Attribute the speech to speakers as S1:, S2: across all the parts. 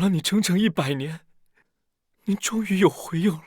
S1: 了你整整100年，您终于有回应了。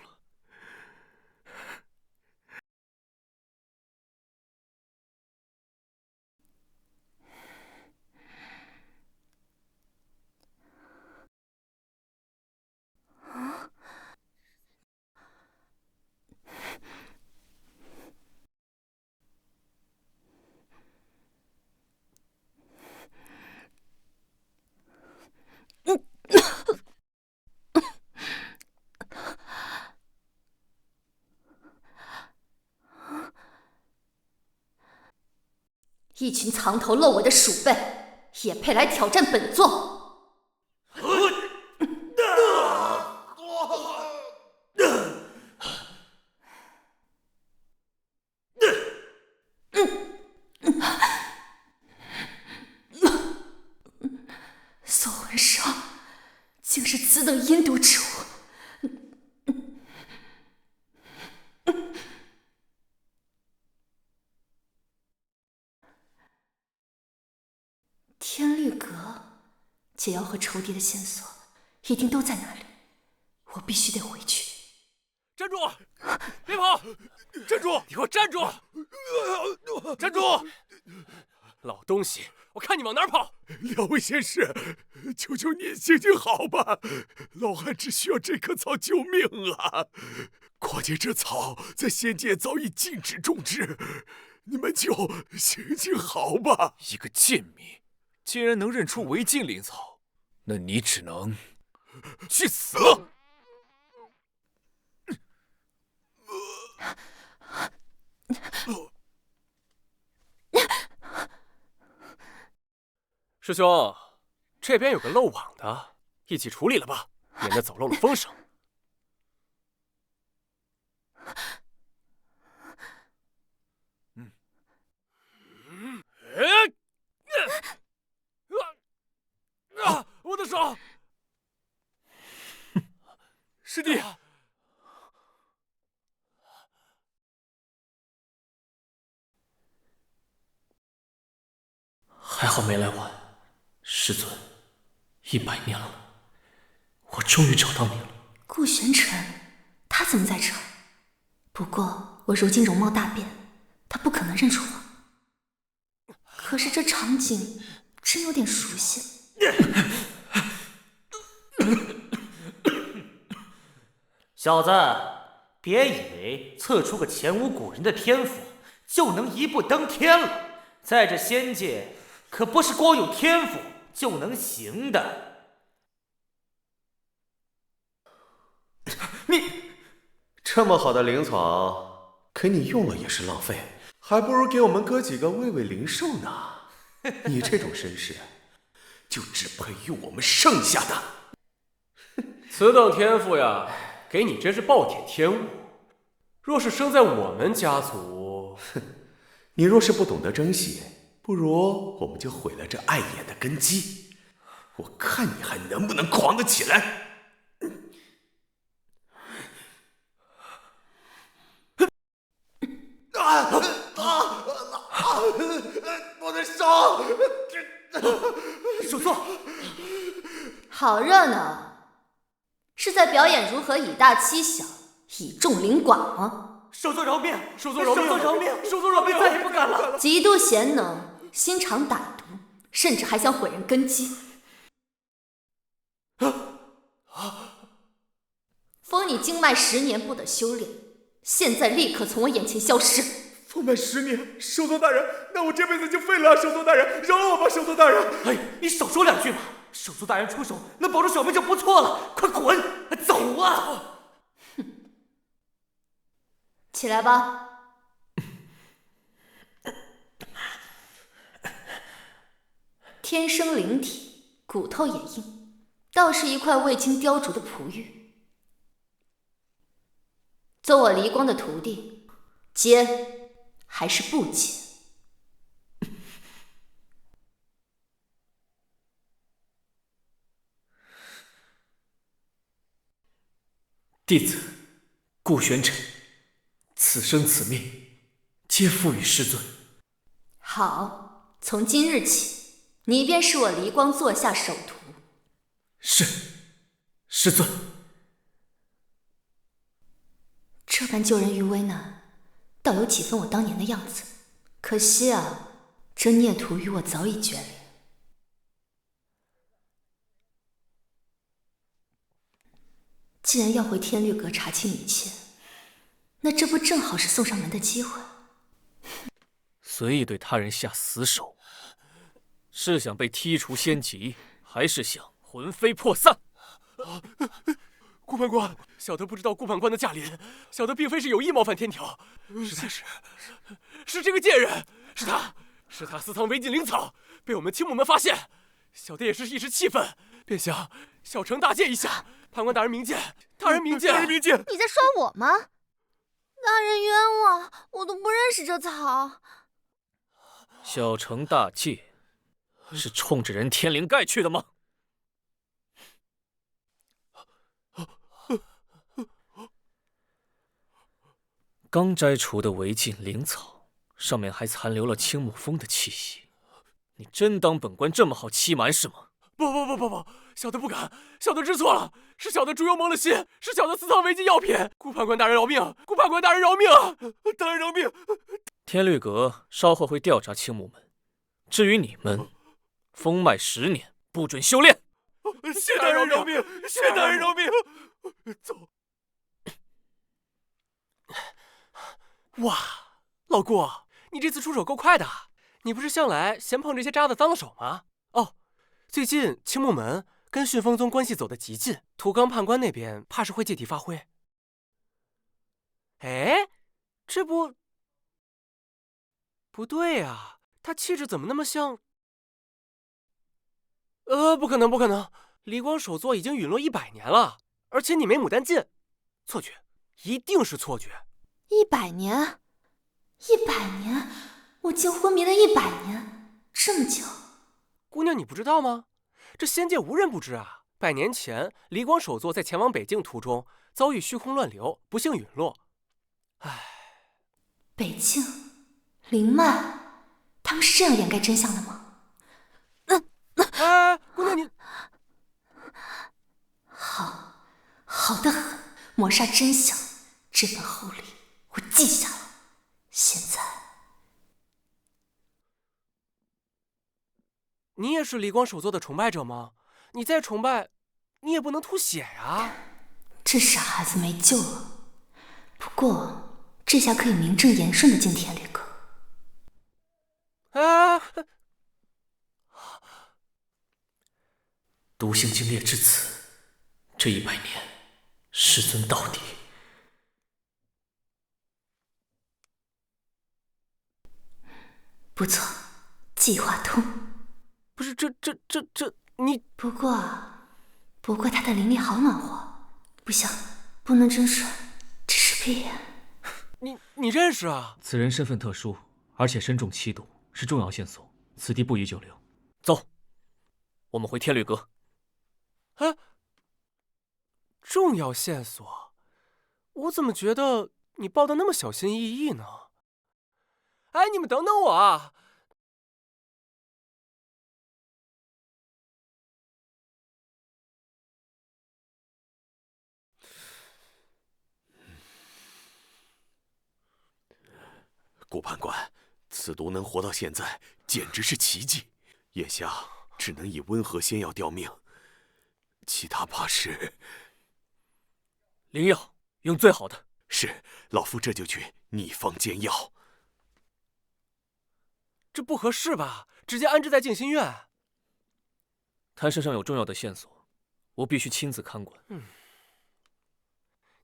S2: 一群藏头露尾的鼠辈，也配来挑战本座？锁魂霜竟是此等阴毒之物！天律阁解药和仇敌的线索一定都在那里，我必须得回去。
S1: 站住！别跑！站住！你给我站住！站住！老东西，我看你往哪儿跑！
S3: 两位仙师，求求你行行好吧，老汉只需要这棵草救命啊！况且这草在仙界早已禁止种植，你们就行行好吧。
S1: 一个贱民，竟然能认出违禁灵草，那你只能去死！师兄，这边有个漏网的，一起处理了吧，免得走漏了风声。我的手！师弟，
S4: 还好没来晚。师尊，100年了，我终于找到你了。
S2: 顾玄尘，他怎么在这儿？不过我如今容貌大变，他不可能认出我。可是这场景真有点熟悉。
S5: 小子，别以为测出个前无古人的天赋就能一步登天了，在这仙界可不是光有天赋就能行的。
S6: 你这么好的灵草，给你用了也是浪费，还不如给我们哥几个喂喂灵兽呢。你这种身世，就只配用我们剩下的。
S1: 此等天赋呀，给你真是暴殄天物。若是生在我们家族，
S6: 你若是不懂得珍惜，不如我们就毁了这碍眼的根基。我看你还能不能狂得起来。我的手！
S5: 首座，
S2: 好热闹，是在表演如何以大欺小，以众凌寡吗？
S5: 首座饶命！
S1: 受座饶命！
S5: 首座饶命！
S1: 受座饶命！
S5: 再也不敢了！
S2: 极度贤能，心肠歹毒，甚至还想毁人根基。封你经脉10年不得修炼，现在立刻从我眼前消失！
S3: 封脉10年，首座大人，那我这辈子就废了。首座大人，饶了我吧，首座大人！
S5: 哎，你少说2句吧。首座大人出手能保住小命就不错了，快滚，走啊！
S2: 起来吧。天生灵体，骨头也硬，倒是一块未经雕琢的璞玉。做我离光的徒弟，接还是不接？
S4: 弟子顾玄尘，此生此命，皆付与师尊。
S2: 好，从今日起，你便是我离光座下首徒。
S4: 是。师尊，
S2: 这般救人于危难，倒有几分我当年的样子。可惜啊，这孽徒与我早已决裂。既然要回天律阁查清一切，那这不正好是送上门的机会？
S4: 随意对他人下死手，是想被剔除仙籍，还是想魂飞魄散？
S1: 顾判官，小的不知道顾判官的驾临，小的并非是有意冒犯天条，实在是这个贱人，是他私藏违禁灵草，被我们青木门发现，小的也是一时气愤，便想小惩大戒一下。判官大人明鉴，大人明鉴，大人明鉴！
S7: 你在说我吗？大人冤枉，我都不认识这草。
S4: 小惩大戒，是冲着人天灵盖去的吗？刚摘除的违禁灵草，上面还残留了青木风的气息。你真当本官这么好欺瞒是吗？
S1: 不，小的不敢，小的知错了，是小的猪油蒙了心，是小的私藏违禁药品。顾判官大人饶命！顾判官大人饶命！大人饶命！
S4: 天律阁稍后会调查青木门，至于你们，封脉10年，不准修炼。
S1: 谢大人饶命！谢大人饶命！走。哇，老顾，你这次出手够快的。你不是向来嫌碰这些渣子脏了手吗？哦，最近青木门跟旋风宗关系走得极近，土冈判官那边怕是会借题发挥。哎，这不对啊，他气质怎么那么像？不可能！离光首座已经陨落100年了，而且你没牡丹剑，错觉，一定是错觉。
S2: 100年，100年，我竟昏迷了100年，这么久。
S1: 姑娘，你不知道吗？这仙界无人不知啊！100年前，离光首座在前往北境途中遭遇虚空乱流，不幸陨落。唉，
S2: 北境，灵脉，他们是这样掩盖真相的吗？
S1: 哎，姑娘你，
S2: 好得很，抹杀真相，这份厚礼我记下了。现在，
S1: 你也是离光首座的崇拜者吗？你再崇拜，你也不能吐血呀！
S2: 这傻孩子没救了。不过，这下可以名正言顺的进天律阁。
S1: 啊！
S4: 独行经列至此，这100年，师尊到底。
S2: 不错，计划通。
S1: 不是这你……
S2: 不过他的灵力好暖和，不行，不能真水，这是必然。
S1: 你认识啊？
S4: 此人身份特殊，而且身中7毒，是重要线索，此地不宜久留。走，我们回天律阁。
S1: 哎，重要线索？我怎么觉得你报的那么小心翼翼呢？哎，你们等等我啊！
S3: 顾判官，此毒能活到现在，简直是奇迹。眼下只能以温和仙药吊命，其他怕是……
S4: 灵药用最好的。
S3: 是，老夫这就去拟方煎药。
S1: 这不合适吧？直接安置在静心院。
S4: 他身上有重要的线索，我必须亲自看管。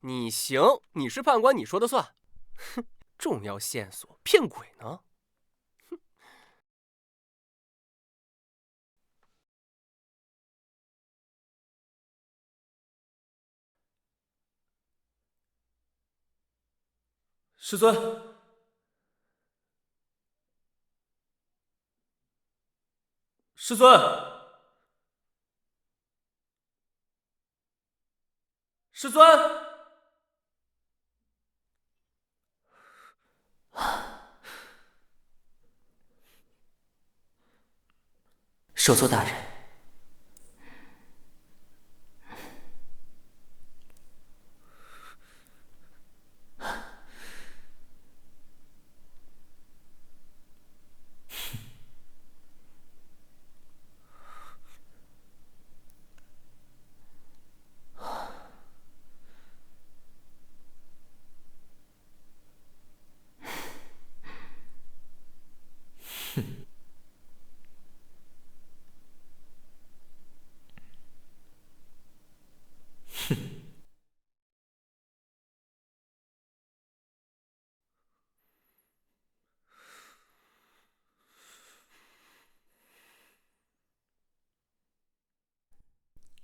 S1: 你行，你是判官，你说的算。哼，重要线索骗鬼呢？
S4: 师尊，师尊，师尊。
S5: 首座大人，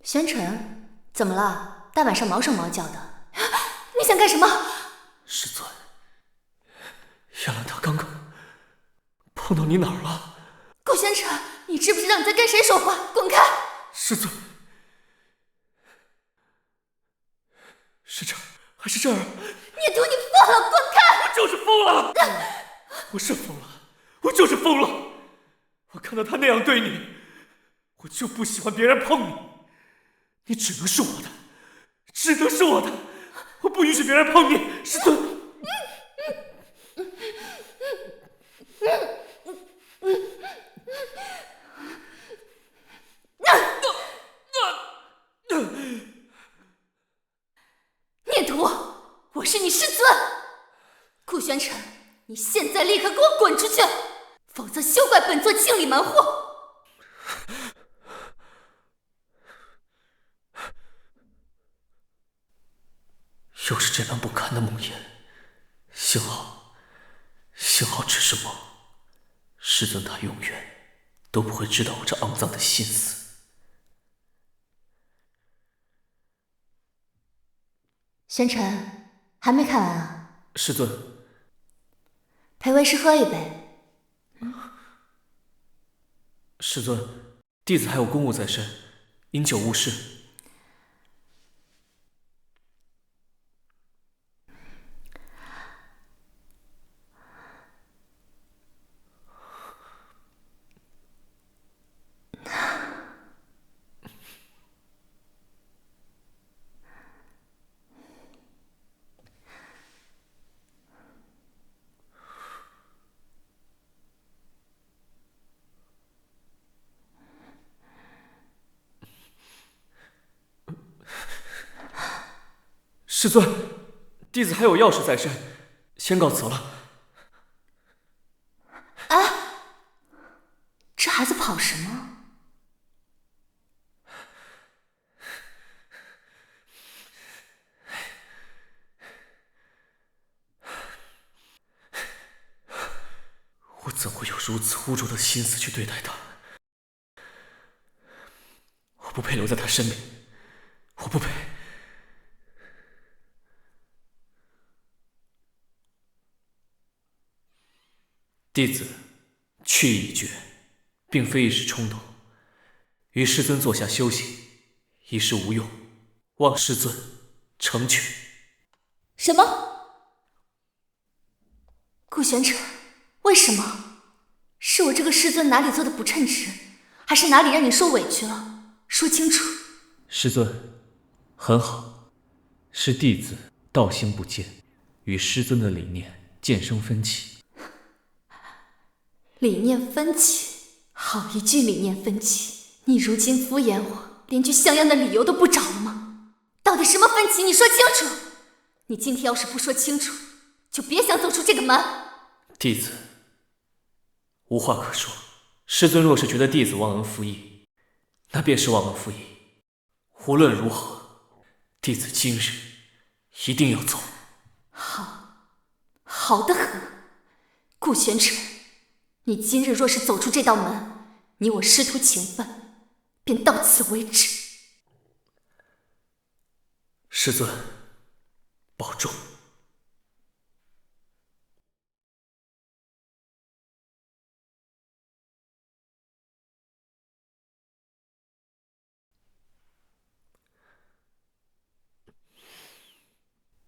S2: 宣晨，怎么了？大晚上毛手毛脚的，你想干什么？
S4: 师尊，原来他刚刚碰到你哪儿了？
S2: 顾宣晨，你知不知道你在跟谁说话？滚开！
S4: 师尊，是这儿还是这儿？
S2: 孽徒，你疯了！滚开！
S4: 我就是疯了，我是疯了，我就是疯了。我看到他那样对你，我就不喜欢别人碰你。你只能是我的，只能是我的，我不允许别人碰你，师尊。
S2: 孽徒，我是你师尊。顾宣晨，你现在立刻给我滚出去，否则休怪本座清理门户。
S4: 又是这般不堪的梦魇，幸好只是梦，师尊他永远都不会知道我这肮脏的心思。
S2: 宣晨，还没看完啊？
S4: 师尊，
S2: 陪为师喝一杯。
S4: 师尊，弟子还有公务在身，饮酒误事。师尊，弟子还有要事在身，先告辞了。
S2: 哎，这孩子跑什么？
S4: 我怎会有如此污浊的心思去对待他？我不配留在他身边，我不配。弟子去意已决，并非一时冲动，与师尊坐下休息，一事无用，望师尊成全。
S2: 什么？顾玄彻，为什么？是我这个师尊哪里做的不称职，还是哪里让你受委屈了？说清楚。
S4: 师尊，很好，是弟子道心不坚，与师尊的理念渐生分歧。
S2: 理念分歧，好一句理念分歧！你如今敷衍我，连句像样的理由都不找了吗？到底什么分歧？你说清楚！你今天要是不说清楚，就别想走出这个门。
S4: 弟子无话可说。师尊若是觉得弟子忘恩负义，那便是忘恩负义。无论如何，弟子今日一定要走。
S2: 好得很，顾玄彻，你今日若是走出这道门，你我师徒情分便到此为止。
S4: 师尊，保重。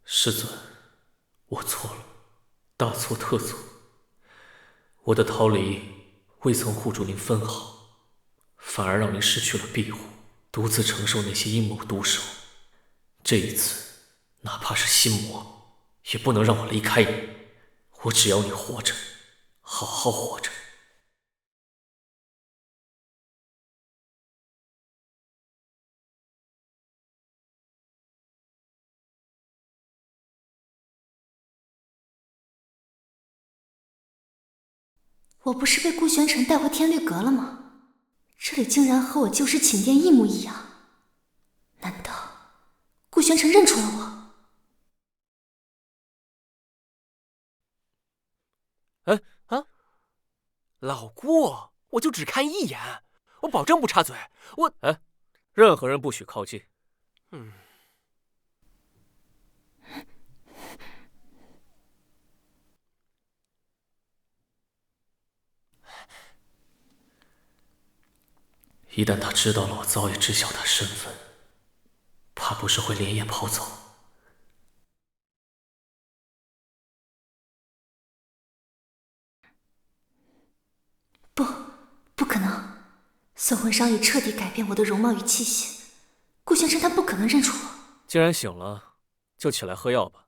S4: 师尊，我错了，大错特错。我的逃离未曾护住您分毫，反而让您失去了庇护，独自承受那些阴谋毒手。这一次，哪怕是心魔，也不能让我离开你。我只要你活着，好好活着。
S2: 我不是被顾玄尘带回天律阁了吗？这里竟然和我旧时寝殿一模一样，难道顾玄尘认出了我？
S1: 老顾，我就只看一眼，我保证不插嘴。
S4: 任何人不许靠近。一旦他知道了我早已知晓他身份，怕不是会连夜跑走。
S2: 不可能！算魂伤已彻底改变我的容貌与气息，顾玄尘他不可能认出我。
S4: 既然醒了，就起来喝药吧。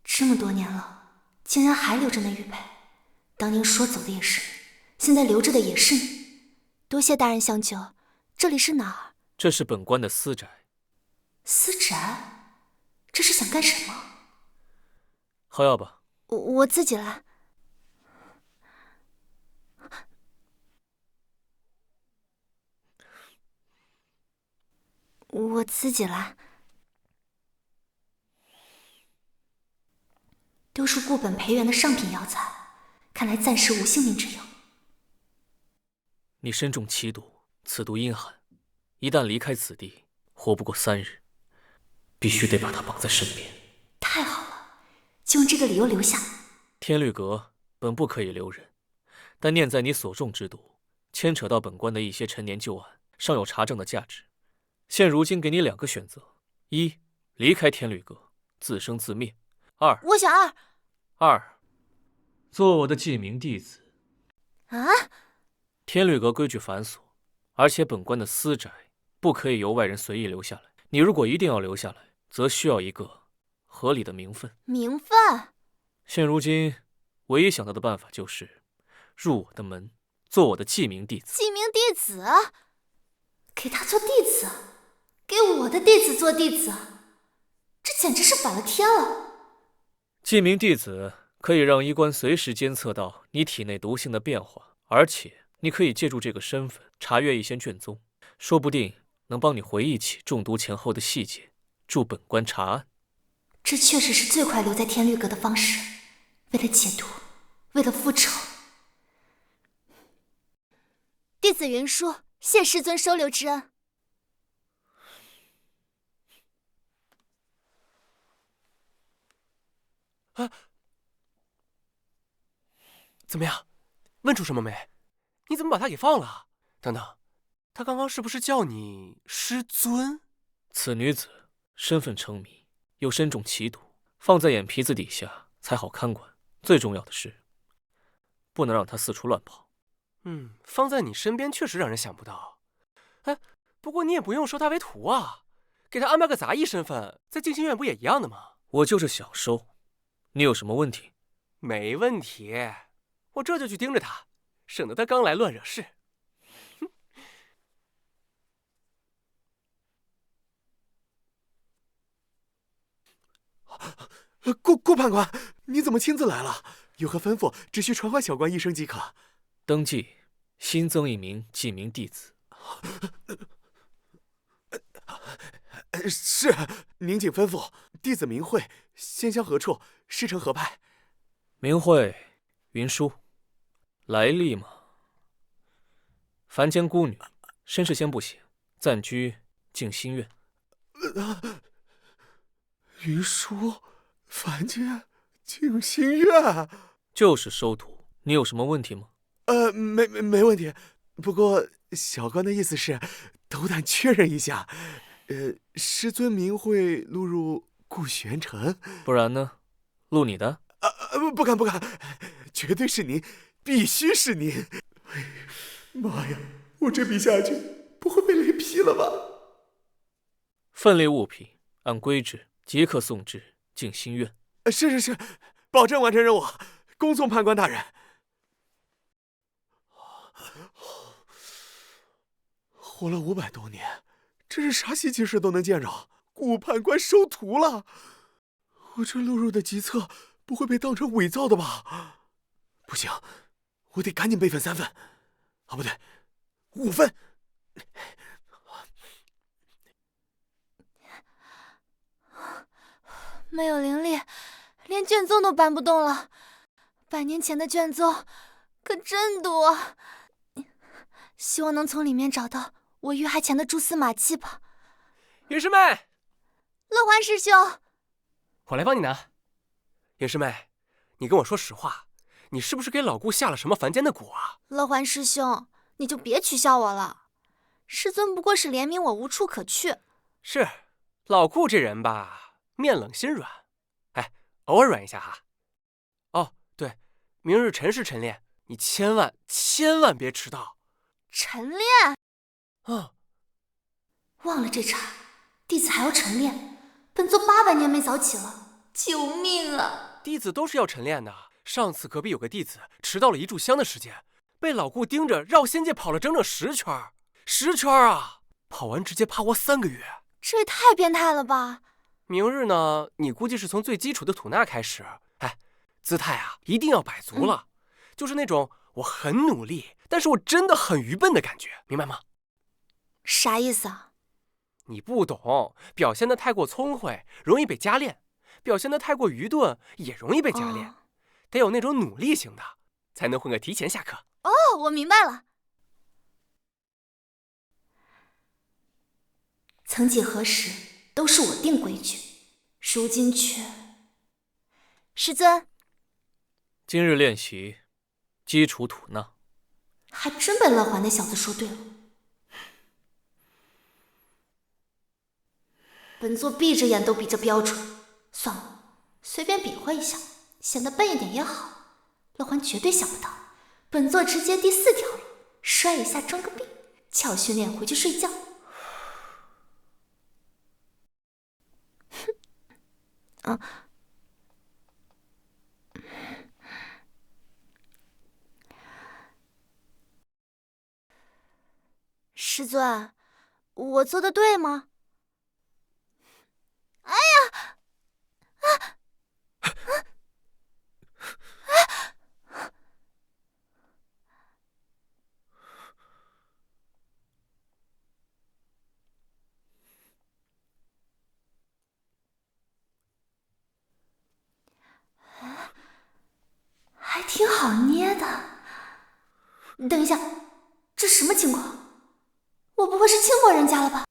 S2: 这么多年了，竟然还留着那玉佩。当年说走的也是你，现在留着的也是你。
S7: 多谢大人相救。这里是哪儿？
S4: 这是本官的私宅。
S2: 私宅？这是想干什么？
S4: 喝药吧。
S7: 我自己来。我自己来。
S2: 都是顾本培元的上品药材，看来暂时无性命之忧。
S4: 你身中奇毒，此毒阴寒，一旦离开此地，活不过3日，必须得把他绑在身边。
S2: 太好了，就用这个理由留下。
S4: 天律阁本不可以留人，但念在你所中之毒牵扯到本官的一些陈年旧案，尚有查证的价值。现如今给你2个选择：一，离开天律阁，自生自灭；
S7: 我选
S4: 二，做我的记名弟子。
S7: 啊！
S4: 天律阁规矩繁琐，而且本官的私宅不可以由外人随意留下来。你如果一定要留下来，则需要一个合理的名分。
S7: 名分？
S4: 现如今唯一想到的办法就是入我的门，做我的记名弟子。
S7: 记名弟子？
S2: 给他做弟子？给我的弟子做弟子？这简直是反了天了！
S4: 记名弟子可以让医官随时监测到你体内毒性的变化，而且你可以借助这个身份查阅一些卷宗，说不定能帮你回忆起中毒前后的细节，助本官查案。
S2: 这确实是最快留在天律阁的方式。为了解毒，为了复仇，
S7: 弟子云舒，谢师尊收留之恩。
S1: 怎么样？问出什么没？你怎么把他给放了？等等，他刚刚是不是叫你师尊？
S4: 此女子身份称迷，又身中奇毒，放在眼皮子底下才好看管。最重要的是，不能让她四处乱跑。
S1: 放在你身边确实让人想不到。哎，不过你也不用收他为徒啊，给他安排个杂役身份，在静心院不也一样的吗？
S4: 我就是想收，你有什么问题？
S1: 没问题，我这就去盯着他，省得他刚来乱惹事。
S3: 顾判官，你怎么亲自来了？有何吩咐，只需传唤小官一声即可。
S4: 登记，新增一名记名弟子。
S3: 是，您请吩咐。弟子名讳，仙乡何处？师承何派？
S4: 名讳云舒，来历嘛，凡间孤女，身世先不写，暂居静心院。
S3: 云舒，凡间静心院，
S4: 就是收徒。你有什么问题吗？
S3: 没问题。不过小官的意思是，斗胆确认一下，师尊名讳录入顾玄尘，
S4: 不然呢？录你的？
S3: 不敢，绝对是您，必须是您。妈呀，我这笔下去不会被雷劈了吧？
S4: 分类物品按规制即刻送至静心院。
S3: 是，保证完成任务，恭送判官大人。活了500多年，这是啥稀奇事都能见着。顾判官收徒了，我这录入的籍册不会被当成伪造的吧？不行，我得赶紧备份3份，不对，5份。
S7: 没有灵力连卷宗都搬不动了。100年前的卷宗可真多，希望能从里面找到我遇害前的蛛丝马迹吧。
S1: 云师妹，
S7: 乐欢师兄，
S1: 我来帮你拿。云师妹，你跟我说实话，你是不是给老顾下了什么凡间的蛊啊？
S7: 乐欢师兄，你就别取笑我了。师尊不过是怜悯我无处可去。
S1: 是，老顾这人吧，面冷心软，哎，偶尔软一下哈。哦，对，明日晨是晨练，你千万别迟到。
S7: 晨练？
S1: 啊，
S2: 忘了这茬，弟子还要晨练，本座800年没早起了，救命啊！
S1: 弟子都是要晨练的。上次隔壁有个弟子迟到了1炷香的时间，被老顾盯着绕仙界跑了整整10圈，10圈啊！跑完直接趴窝3个月，
S7: 这也太变态了吧！
S1: 明日呢，你估计是从最基础的吐纳开始，哎，姿态啊一定要摆足了，就是那种我很努力，但是我真的很愚笨的感觉，明白吗？
S7: 啥意思啊？
S1: 你不懂，表现得太过聪慧，容易被加练；表现得太过愚钝，也容易被加练。得有那种努力型的，才能混个提前下课。
S7: 哦，我明白了。
S2: 曾几何时，都是我定规矩，如今却……
S7: 师尊，
S4: 今日练习基础吐纳。
S2: 还真被乐环那小子说对了。本座闭着眼都比这标准，算了，随便比划一下，显得笨一点也好。乐环绝对想不到，本座直接第4条了，摔一下装个逼，翘训练回去睡觉。
S7: 师尊，我做的对吗？哎呀！
S2: 还挺好捏的。等一下，这什么情况？我不会是轻薄人家了吧？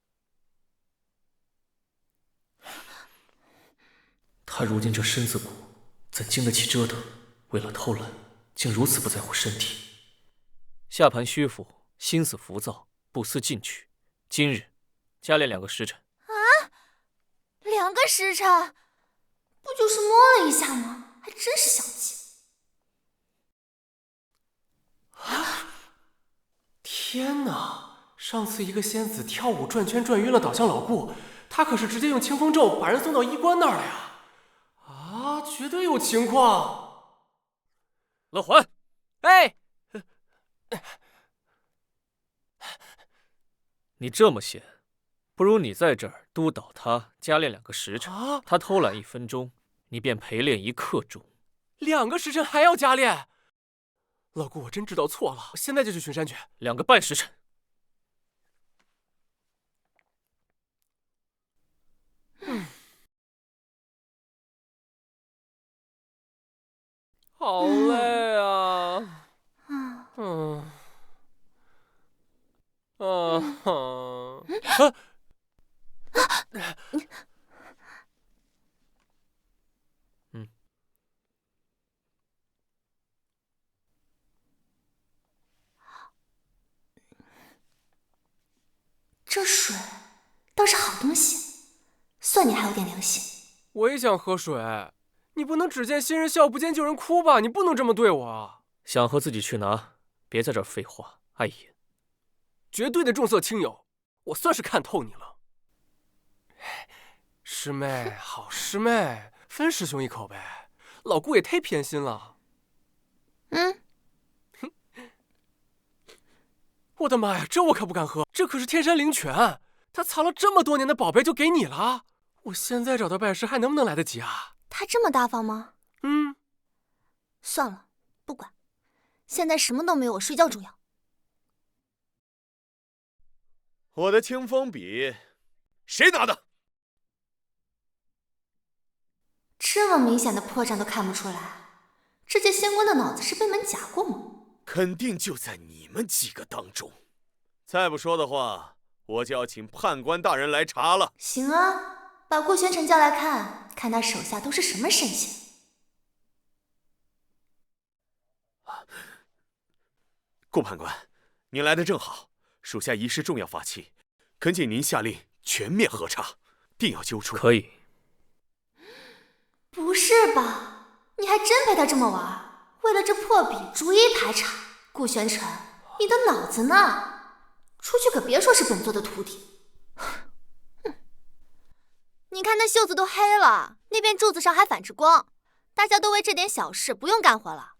S4: 他如今这身子骨，怎经得起折腾？为了偷懒，竟如此不在乎身体。下盘虚浮，心思浮躁，不思进取。今日加练2个时辰。
S7: 啊，2个时辰？
S2: 不就是摸了一下吗？还真是小气。
S1: 天哪！上次一个仙子跳舞转圈转晕了，倒向老顾，他可是直接用清风咒把人送到医官那儿了呀！啊，绝对有情况！
S4: 乐环，
S1: 哎，
S4: 你这么闲，不如你在这儿督导他加练2个时辰。
S1: 啊，
S4: 他偷懒1分钟，你便陪练1刻钟。
S1: 2个时辰还要加练？老顾，我真知道错了，现在就去巡山去。
S4: 2个半时辰。
S1: 好累啊！
S2: 这水倒是好东西，算你还有点良心。
S1: 我也想喝水，你不能只见新人笑不见旧人哭吧？你不能这么对我啊！
S4: 想喝自己去拿，别在这儿废话碍眼。
S1: 绝对的重色轻友，我算是看透你了。师妹，好师妹，分师兄一口呗。老顾也忒偏心了。我的妈呀，这我可不敢喝，这可是天山灵泉，他藏了这么多年的宝贝就给你了。我现在找他拜师还能不能来得及啊？
S7: 他这么大方吗？
S2: 算了，不管，现在什么都没有我睡觉重要。
S6: 我的清风笔，谁拿的？
S2: 这这么明显的破绽都看不出来，这届仙官的脑子是被门夹过吗？
S3: 肯定就在你们几个当中。再不说的话，我就要请判官大人来查了。
S2: 行啊，把顾玄尘叫来看，看他手下都是什么神仙。
S3: 顾判官，您来的正好，属下一事重要发起，恳请您下令全面核查，定要揪出。
S4: 可以。
S2: 不是吧？你还真陪他这么玩？为了这破笔逐一排查。顾玄尘，你的脑子呢？出去可别说是本座的徒弟。
S7: 你看那袖子都黑了，那边柱子上还反着光，大家都为这点小事不用干活了。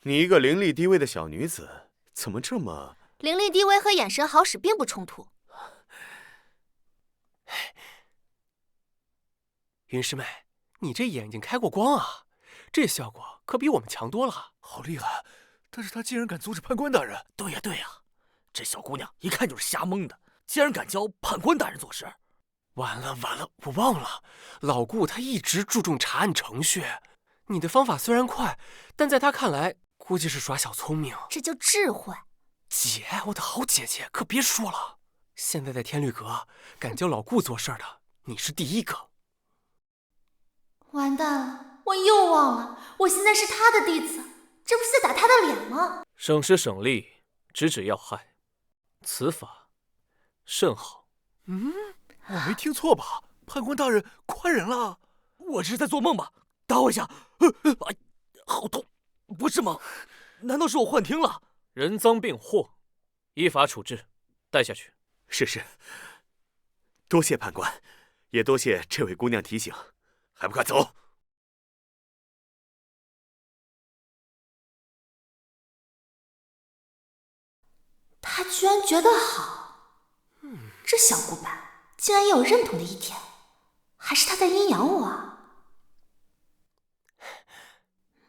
S3: 你一个灵力低微的小女子，怎么这么……
S7: 灵力低微和眼神好使并不冲突。
S1: 云师妹，你这眼睛开过光啊，这效果可比我们强多了。
S8: 好厉害！但是她竟然敢阻止判官大人。
S5: 对呀对呀，这小姑娘一看就是瞎蒙的，竟然敢教判官大人做事。
S1: 完了，我忘了，老顾他一直注重查案程序。你的方法虽然快，但在他看来，估计是耍小聪明。
S7: 这叫智慧。
S1: 姐，我的好姐姐，可别说了。现在在天律阁，敢教老顾做事的，你是第一个。
S2: 完蛋了，我又忘了，我现在是他的弟子，这不是在打他的脸吗？
S4: 省时省力，直指要害，此法甚好。
S8: 我没听错吧？判官大人宽人了？
S5: 我这是在做梦吧？打我一下！哎，好痛！不是吗？难道是我幻听了？
S4: 人赃并获，依法处置，带下去。
S3: 是，多谢判官，也多谢这位姑娘提醒，还不快走！
S2: 他居然觉得好，这小古板竟然也有认同的一天，还是他在阴阳我啊？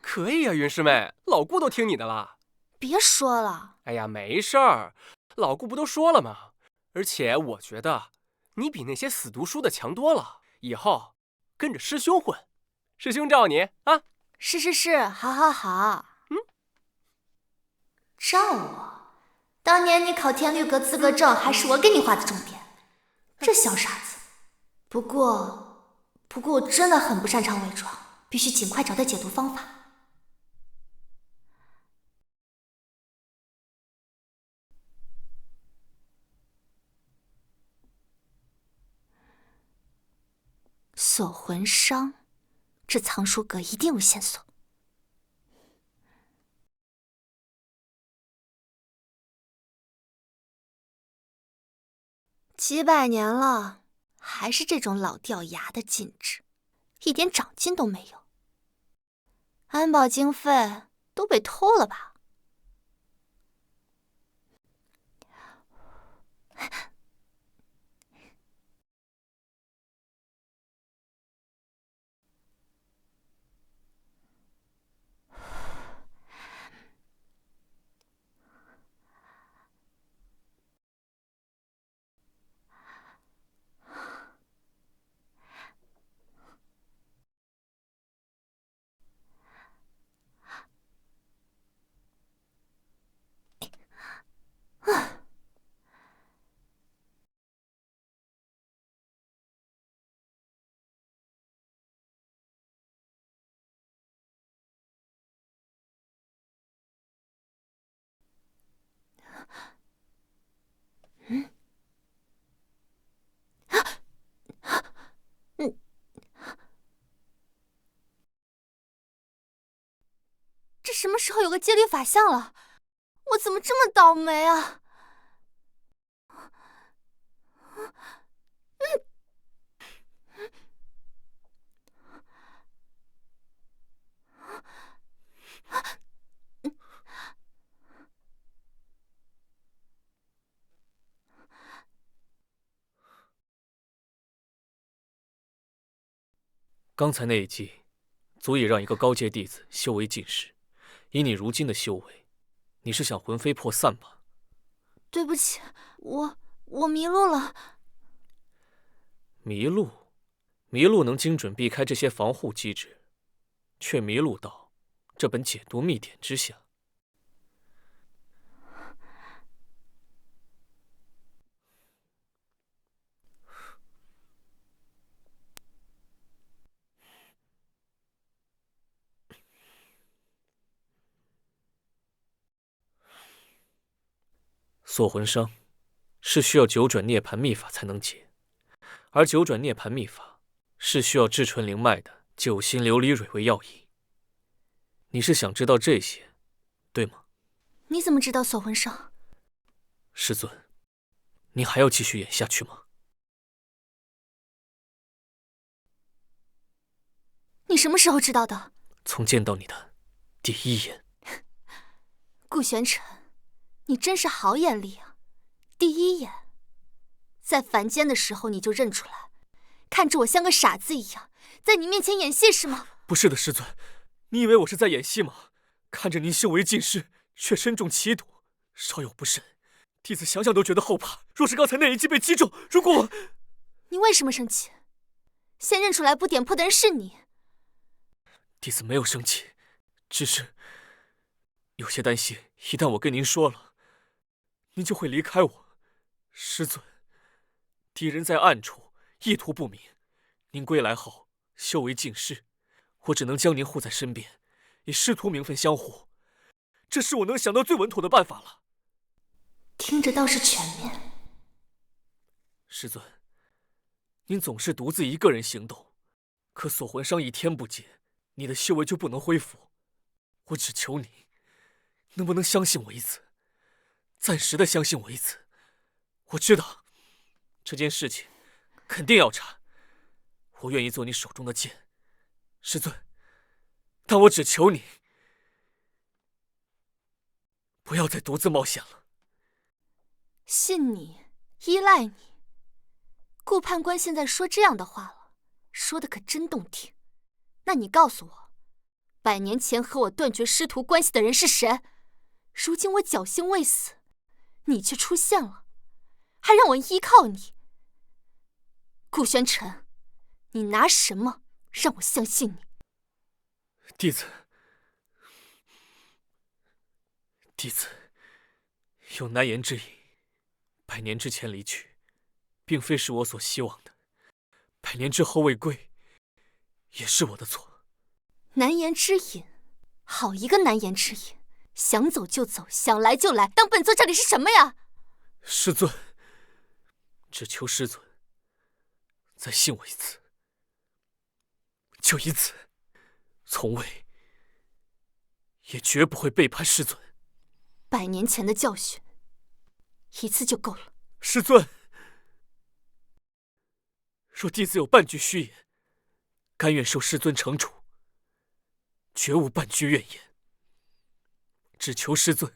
S1: 可以啊，云师妹，老顾都听你的啦。
S7: 别说了。
S1: 哎呀，没事儿，老顾不都说了吗？而且我觉得你比那些死读书的强多了，以后跟着师兄混，师兄罩你啊！
S7: 是，好。
S2: 罩我？当年你考天律阁资格证，还是我给你画的重点。这小傻子。不过我真的很不擅长伪装，必须尽快找到解毒方法。
S7: 锁魂伤，这藏书阁一定有线索。几百年了，还是这种老掉牙的禁制，一点长进都没有。安保经费都被偷了吧？这什么时候有个接力法相了？我怎么这么倒霉啊？
S4: 刚才那一击足以让一个高阶弟子修为尽失。以你如今的修为，你是想魂飞魄散吧？
S7: 对不起，我迷路了。
S4: 迷路能精准避开这些防护机制，却迷路到这本解毒秘典之下。锁魂伤是需要九转涅槃秘法才能解，而九转涅槃秘法是需要至纯灵脉的九星琉璃蕊为药引。你是想知道这些，对吗？
S7: 你怎么知道锁魂伤？
S4: 师尊，你还要继续演下去吗？
S7: 你什么时候知道的？
S4: 从见到你的第一眼。
S7: 顾玄尘，你真是好眼力啊！第一眼，在凡间的时候你就认出来，看着我像个傻子一样，在你面前演戏是吗？
S4: 不是的，师尊，你以为我是在演戏吗？看着您修为尽失，却身中奇毒，稍有不慎，弟子想想都觉得后怕。若是刚才那一击被击中，如果我……
S7: 你为什么生气？先认出来不点破的人是你。
S4: 弟子没有生气，只是有些担心，一旦我跟您说了，您就会离开我。师尊，敌人在暗处，意图不明。您归来后修为尽失，我只能将您护在身边，以师徒名分相护，这是我能想到最稳妥的办法了。
S2: 听着倒是全面。
S4: 师尊，您总是独自一个人行动，可锁魂伤一天不解，你的修为就不能恢复。我只求你，能不能相信我一次，暂时的相信我一次。我知道这件事情肯定要查，我愿意做你手中的剑，师尊，但我只求你不要再独自冒险了。
S7: 信你，依赖你。顾判官现在说这样的话了，说的可真动听。那你告诉我，100年前和我断绝师徒关系的人是谁？如今我侥幸未死，你却出现了，还让我依靠你。顾玄尘，你拿什么让我相信你？
S4: 弟子有难言之隐，100年之前离去，并非是我所希望的；100年之后未归，也是我的错。
S7: 难言之隐，好一个难言之隐！想走就走，想来就来，当本座这里是什么呀？
S4: 师尊，只求师尊再信我一次，就一次，从未也绝不会背叛师尊。
S7: 100年前的教训，一次就够了。
S4: 师尊，若弟子有半句虚言，甘愿受师尊惩处，绝无半句怨言。只求师尊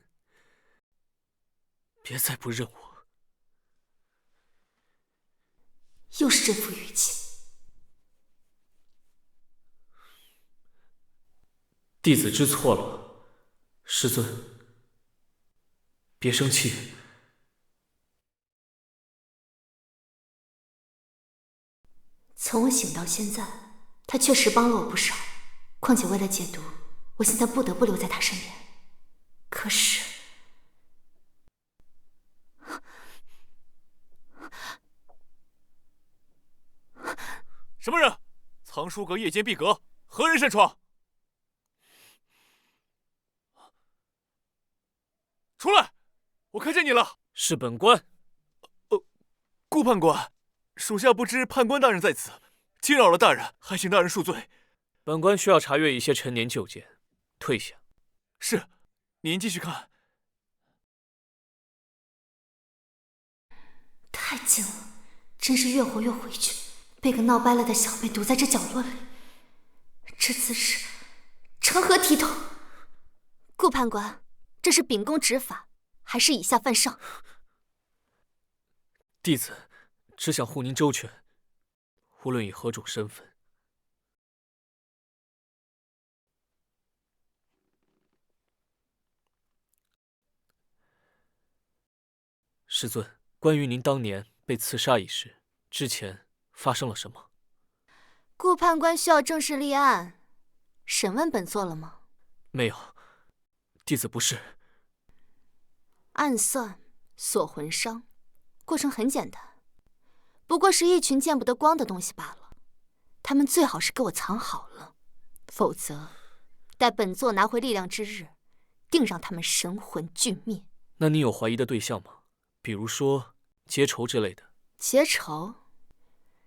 S4: 别再不认我。
S2: 又是这副语气。
S4: 弟子知错了，师尊别生气。
S2: 从我醒到现在，他确实帮了我不少。况且为了解毒，我现在不得不留在他身边。可是，
S8: 什么人？藏书阁夜间闭阁，何人擅闯？出来！我看见你了。
S4: 是本官。
S8: 顾判官，属下不知判官大人在此，惊扰了大人，还请大人恕罪。
S4: 本官需要查阅一些陈年旧件，退下。
S8: 是，您继续看。
S2: 太近了，真是越活越回去，被个闹掰了的小辈堵在这角落里。这次是成何体统？
S7: 顾判官，这是秉公执法，还是以下犯上？
S4: 弟子只想护您周全，无论以何种身份。师尊，关于您当年被刺杀一事，之前发生了什么？
S7: 顾判官需要正式立案，审问本座了吗？
S4: 没有，弟子不是。
S7: 暗算、锁魂伤，过程很简单，不过是一群见不得光的东西罢了。他们最好是给我藏好了，否则待本座拿回力量之日，定让他们神魂俱灭。
S4: 那你有怀疑的对象吗？比如说结仇之类的。
S7: 结仇？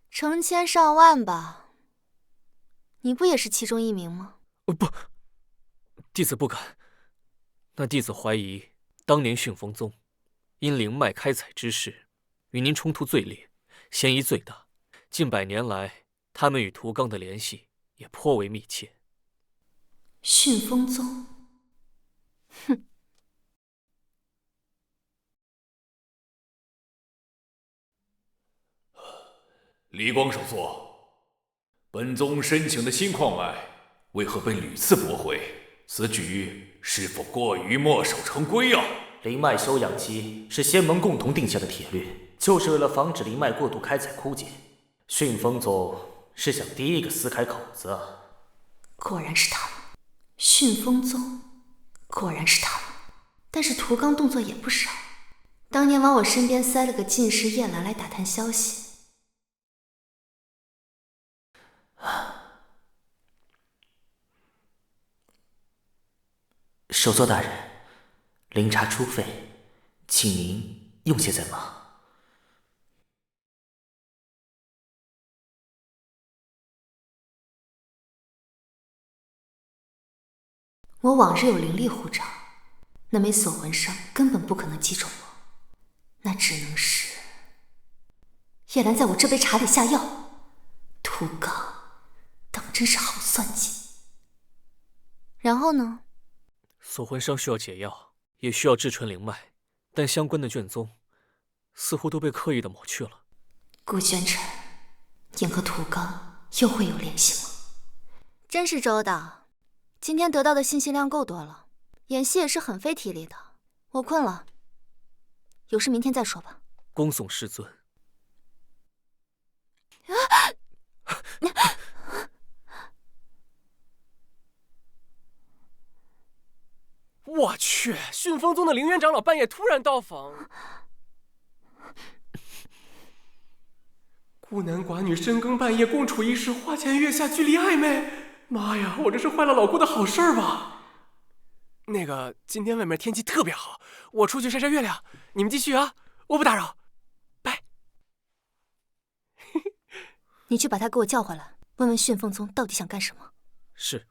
S7: 成千上万吧。你不也是其中一名吗？
S4: 不，弟子不敢。那弟子怀疑，当年旋风宗因灵脉开采之事，与您冲突最烈，嫌疑最大。近100年来，他们与屠刚的联系也颇为密切。
S2: 旋风宗，
S7: 哼！
S3: 离光首座，本宗申请的新矿脉为何被屡次驳回？此举是否过于墨守成规啊？
S5: 灵脉休养期是仙盟共同定下的铁律，就是为了防止灵脉过度开采枯竭。旋风宗是想第一个撕开口子啊！
S2: 果然是他们，旋风宗果然是他们。但是屠刚动作也不少，当年往我身边塞了个进士叶兰来打探消息。
S5: 首座大人，灵茶初沸，请您用些再忙。
S2: 我往日有灵力护照，那枚锁魂伤根本不可能击中我，那只能是叶兰在我这杯茶里下药。屠刚当真是好算计。
S7: 然后呢？
S4: 锁魂伤需要解药，也需要制纯灵脉，但相关的卷宗似乎都被刻意的抹去了。
S2: 顾宣辰，您和屠刚又会有联系吗？
S7: 真是周到，今天得到的信息量够多了，演戏也是很费体力的。我困了，有事明天再说吧。
S4: 恭送师尊。
S1: 我去！旋风宗的灵元长老半夜突然到访，孤男寡女深更半夜共处一室，花前月下，距离暧昧。妈呀，我这是坏了老姑的好事儿吧？那个，今天外面天气特别好，我出去晒晒月亮，你们继续啊，我不打扰，拜。
S7: 你去把他给我叫回来，问问旋风宗到底想干什么。
S4: 是。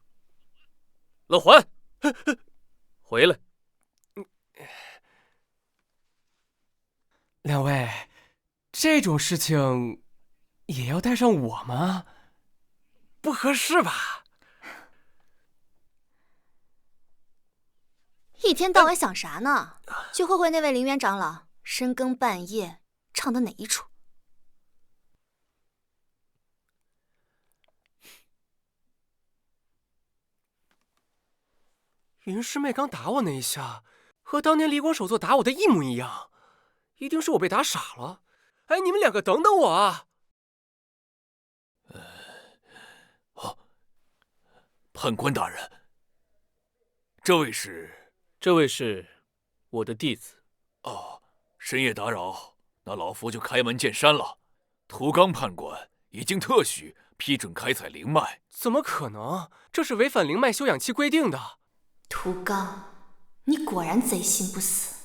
S4: 乐环，回来。
S1: 两位，这种事情也要带上我吗？不合适吧？
S7: 一天到晚想啥呢？去会会那位灵元长老深更半夜唱的哪一出？
S1: 云师妹刚打我那一下，和当年离光首座打我的一模一样，一定是我被打傻了。哎，你们两个等等我啊！
S3: 判官大人，这位是？
S4: 这位是我的弟子。
S3: 哦，深夜打扰，那老夫就开门见山了。屠刚判官已经特许批准开采灵脉。
S1: 怎么可能？这是违反灵脉休养期规定的。
S2: 屠刚，你果然贼心不死，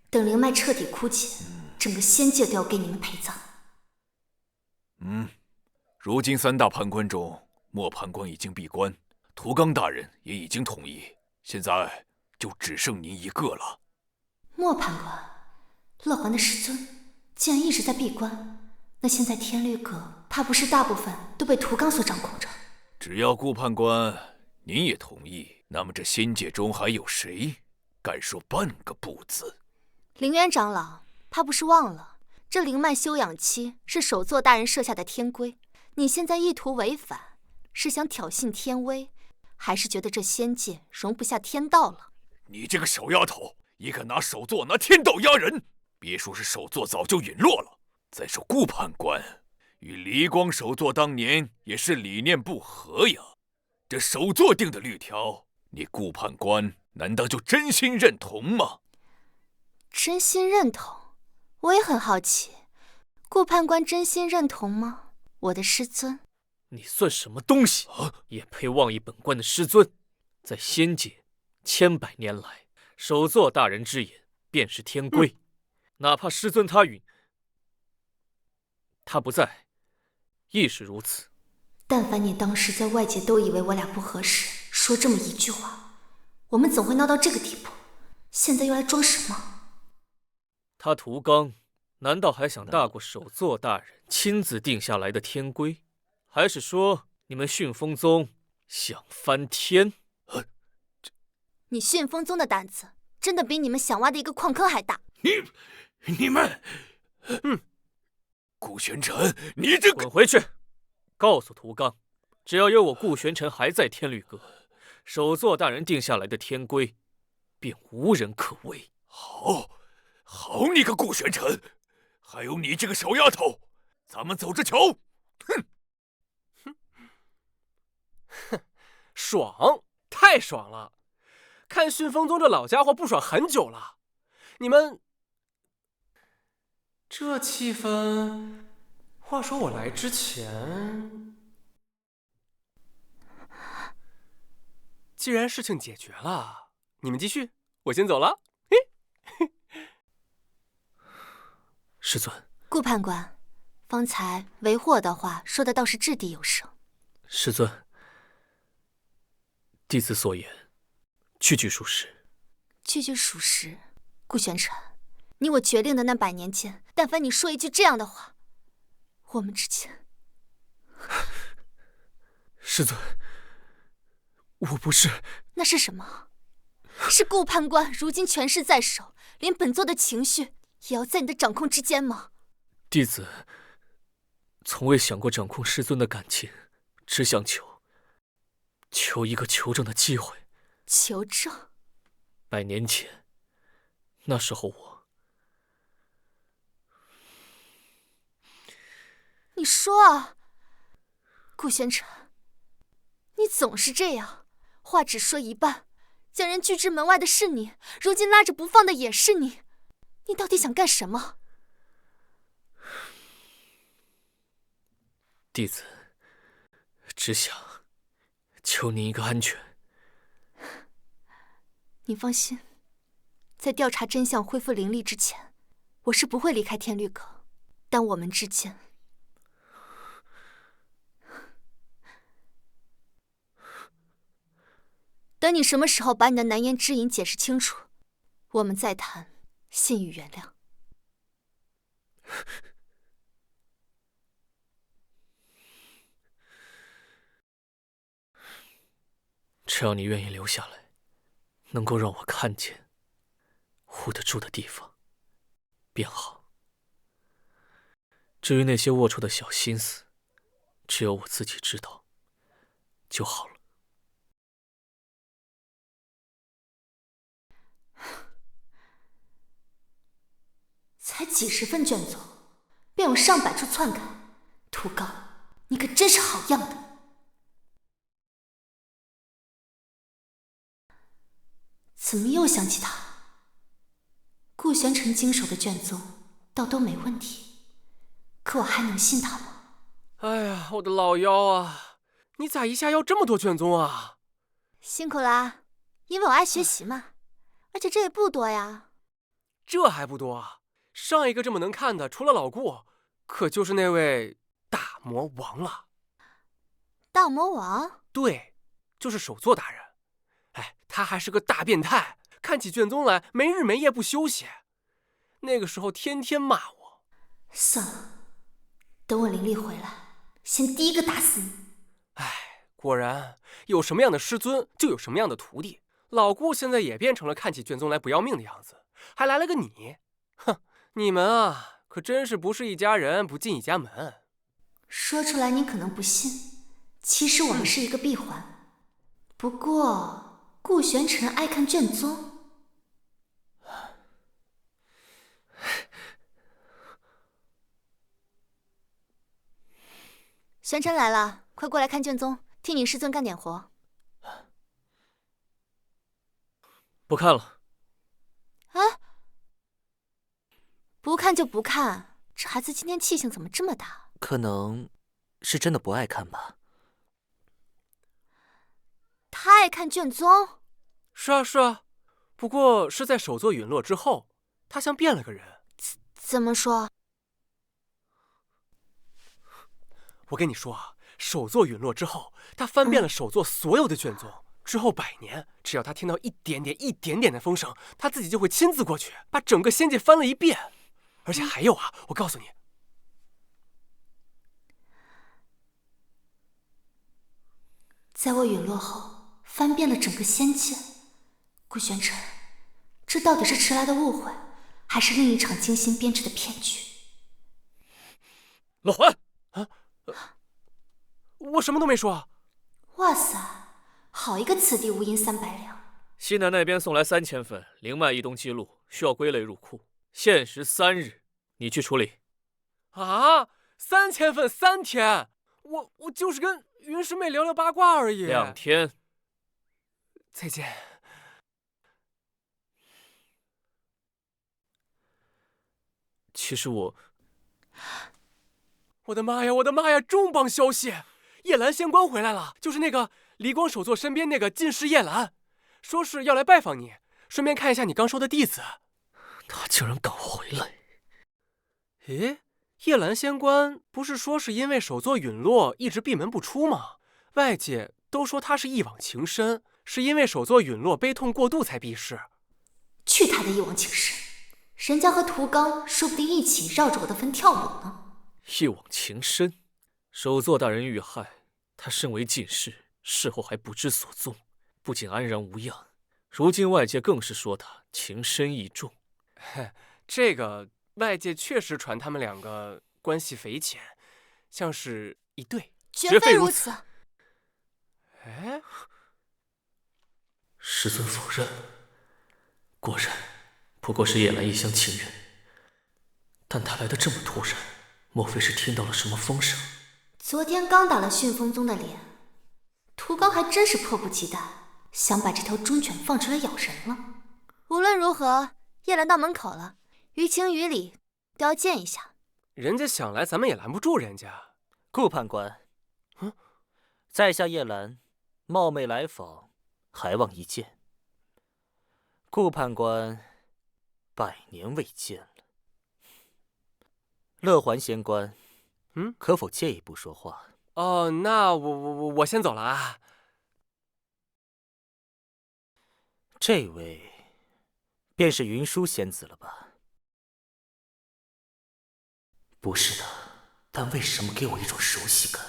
S2: 等灵脉彻底枯竭，整个仙界都要给你们陪葬。
S3: 如今3大判官中，莫判官已经闭关，屠刚大人也已经同意，现在就只剩您一个了。
S2: 莫判官，乐环的师尊既然一直在闭关，那现在天律阁怕不是大部分都被屠刚所掌控着？
S3: 只要顾判官您也同意，那么这仙界中还有谁敢说半个不字？
S7: 灵元长老，怕不是忘了，这灵脉休养期是首座大人设下的天规，你现在意图违反，是想挑衅天威，还是觉得这仙界容不下天道了？
S3: 你这个小丫头，也敢拿首座拿天道压人！别说是首座早就陨落了，再说顾判官与离光首座当年也是理念不合呀。这首座定的律条，你顾判官难道就真心认同吗？
S7: 真心认同？我也很好奇，顾判官真心认同吗？我的师尊，
S4: 你算什么东西？也配妄议本官的师尊？在仙界，千百年来，首座大人之言便是天规，哪怕师尊他不在，亦是如此。
S2: 但凡你当时在外界都以为我俩不合适，说这么一句话，我们怎会闹到这个地步？现在又来装什么？
S4: 他屠刚难道还想大过首座大人亲自定下来的天规？还是说你们迅风宗想翻天？
S7: 你迅风宗的胆子真的比你们想挖的一个矿坑还大！
S3: 你们，顾玄尘，你这个……
S4: 滚回去！告诉屠刚，只要有我顾玄尘还在天律阁，首座大人定下来的天规，便无人可违。
S3: 好，你个顾玄尘，还有你这个小丫头，咱们走着瞧！
S1: 爽，太爽了！看迅风宗这老家伙不爽很久了。你们这气氛，话说我来之前，既然事情解决了，你们继续，我先走了。
S4: 师尊，
S7: 顾判官，方才为祸的话说的倒是掷地有声。
S4: 师尊，弟子所言，句句属实。
S7: 句句属实。顾玄尘，你我决定的那100年间，但凡你说一句这样的话，我们之间……
S4: 师尊，我不是……
S7: 那是什么？是顾判官如今权势在手，连本座的情绪也要在你的掌控之间吗？
S4: 弟子从未想过掌控师尊的感情，只想求一个求证的机会。
S7: 求证
S4: ？100年前，那时候我……
S7: 你说啊，顾玄尘，你总是这样，话只说一半，将人拒之门外的是你，如今拉着不放的也是你，你到底想干什么？
S4: 弟子只想求您一个安全。
S7: 你放心，在调查真相、恢复灵力之前，我是不会离开天律阁。但我们之间，等你什么时候把你的难言之隐解释清楚，我们再谈信与原谅。
S4: 只要你愿意留下来，能够让我看见、护得住的地方，便好。至于那些龌龊的小心思，只有我自己知道就好了。
S2: 才几10份卷宗，便有上百处篡改，屠刚，你可真是好样的！怎么又想起他？顾玄尘经手的卷宗倒都没问题，可我还能信他吗？
S1: 哎呀，我的老腰啊！你咋一下要这么多卷宗啊？
S7: 辛苦啦，因为我爱学习嘛，而且这也不多呀。
S1: 这还不多啊？上一个这么能看的，除了老顾，可就是那位大魔王了。
S7: 大魔王？
S1: 对，就是首座大人。哎，他还是个大变态，看起卷宗来没日没夜不休息。那个时候天天骂我。
S2: 算了，等我灵力回来，先第一个打死你。
S1: 哎，果然有什么样的师尊，就有什么样的徒弟。老顾现在也变成了看起卷宗来不要命的样子，还来了个你。哼，你们啊，可真是不是一家人不进一家门。
S2: 说出来你可能不信，其实我们是一个闭环。不过顾玄尘爱看卷宗。
S7: 玄尘来了，快过来看卷宗，替你师尊干点活。
S4: 不看了。
S7: 啊？不看就不看，这孩子今天气性怎么这么大？
S5: 可能是真的不爱看吧。
S7: 他爱看卷宗？
S1: 是啊是啊，不过是在首座陨落之后，他像变了个人。
S7: 怎么说？
S1: 我跟你说啊，首座陨落之后，他翻遍了首座所有的卷宗。之后100年，只要他听到一点点的风声，他自己就会亲自过去，把整个仙界翻了一遍。而且还有啊，我告诉你，
S2: 在我陨落后，翻遍了整个仙界。顾玄尘，这到底是迟来的误会，还是另一场精心编织的骗局？
S4: 老桓
S1: 啊，我什么都没说。
S2: 哇塞，好一个此地无银300两！
S4: 西南那边送来3000份灵脉异动记录，需要归类入库，限时3日，你去处理。
S1: 啊，3000份3天，我就是跟云师妹聊聊八卦而已。
S4: 2天。
S1: 再见。
S4: 其实
S1: 我的妈呀，我的妈呀！重磅消息，叶兰仙官回来了，就是那个离光首座身边那个进士叶兰，说是要来拜访你，顺便看一下你刚收的弟子。
S4: 他竟然敢回来！
S1: 咦，叶兰仙官不是说是因为首座陨落一直闭门不出吗？外界都说他是一往情深，是因为首座陨落悲痛过度才避世。
S2: 去他的一往情深！人家和屠刚说不定一起绕着我的坟跳舞呢。
S4: 一往情深，首座大人遇害，他身为进士，事后还不知所踪，不仅安然无恙，如今外界更是说他情深意重。
S1: 这个外界确实传他们2个关系匪浅，像是一对。
S7: 绝非如此。
S1: 哎，
S4: 师尊否认，果然不过是叶兰一厢情愿，但他来得这么突然，莫非是听到了什么风声？
S2: 昨天刚打了旋风宗的脸，屠刚还真是迫不及待，想把这条忠犬放出来咬人了。
S7: 无论如何，叶兰到门口了，于情于理都要见一下。
S1: 人家想来，咱们也拦不住人家。
S5: 顾判官，在下叶兰，冒昧来访，还望一见。顾判官，100年未见了。乐环仙官，可否借一步说话？
S1: 哦，那我先走了啊。
S5: 这位便是云舒仙子了吧？
S4: 不是的，但为什么给我一种熟悉感？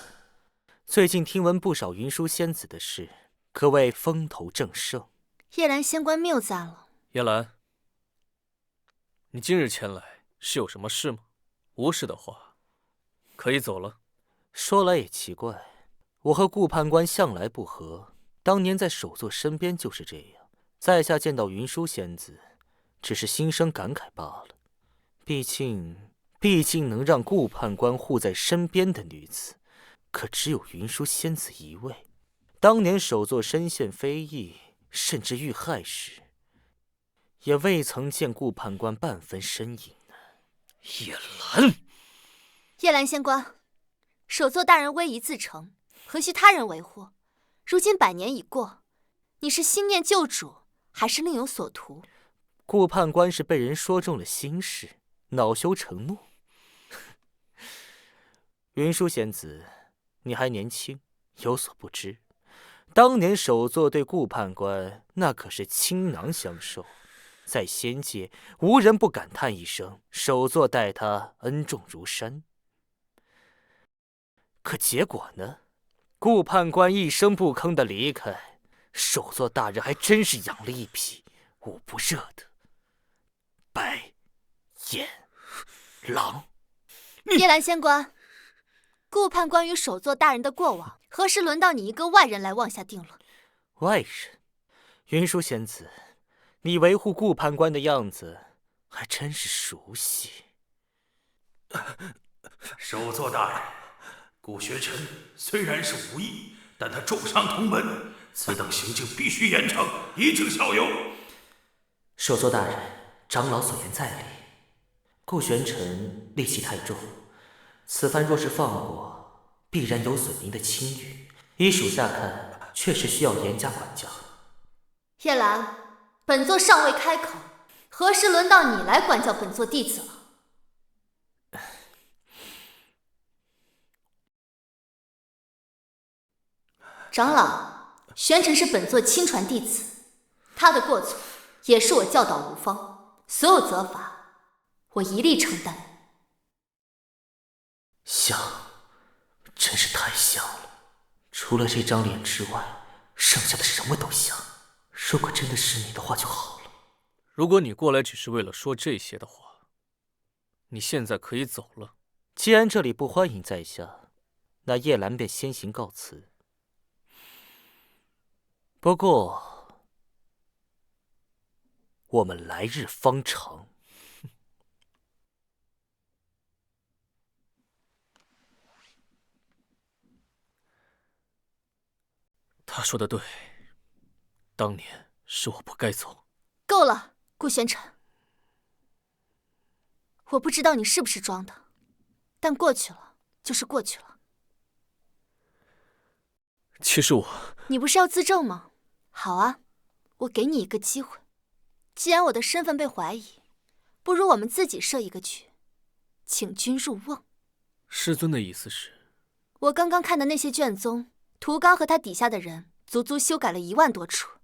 S5: 最近听闻不少云舒仙子的事，可谓风头正盛。
S7: 叶兰仙官谬赞了。
S4: 叶兰，你今日前来是有什么事吗？无事的话，可以走了。
S5: 说来也奇怪，我和顾判官向来不和，当年在首座身边就是这样。在下见到云舒仙子，只是心生感慨罢了。毕竟能让顾判官护在身边的女子，可只有云舒仙子一位。当年首座身陷非议，甚至遇害时，也未曾见顾判官半分身影呢。
S4: 叶兰，
S7: 叶兰仙官，首座大人威仪自成，何须他人维护？如今100年已过，你是心念旧主，还是另有所图？
S5: 顾判官是被人说中了心事，恼羞成怒。云舒仙子，你还年轻，有所不知。当年首座对顾判官那可是倾囊相授，在仙界无人不感叹一声首座待他恩重如山。可结果呢？顾判官一声不吭的离开，首座大人还真是养了一匹捂不热的白眼狼。
S7: 叶兰仙官，顾判官与首座大人的过往，何时轮到你一个外人来妄下定论？
S5: 外人？云舒仙子，你维护顾判官的样子还真是熟悉。
S3: 首座大人，
S9: 顾学臣虽然是无意，但他重伤同门，此等行径必须严惩，以儆效尤。
S5: 首座大人，长老所言在理。顾玄尘戾气太重，此番若是放过，必然有损您的清誉。依属下看，确实需要严加管教。
S7: 叶兰，本座尚未开口，何时轮到你来管教本座弟子了？长老，玄尘是本座亲传弟子，他的过错也是我教导无方，所有责罚我一力承担。
S5: 像，真是太像了。除了这张脸之外，剩下的什么都像。如果真的是你的话就好了。
S4: 如果你过来只是为了说这些的话，你现在可以走了。
S5: 既然这里不欢迎在下，那叶兰便先行告辞。不过，我们来日方长。
S4: 他说的对，当年是我不该走。
S7: 够了，顾玄尘。我不知道你是不是装的，但过去了就是过去了。
S4: 其实我……
S7: 你不是要自证吗？好啊，我给你一个机会。既然我的身份被怀疑，不如我们自己设一个局，请君入瓮。
S4: 师尊的意思是？
S7: 我刚刚看的那些卷宗，涂刚和他底下的人足足修改了1万多处。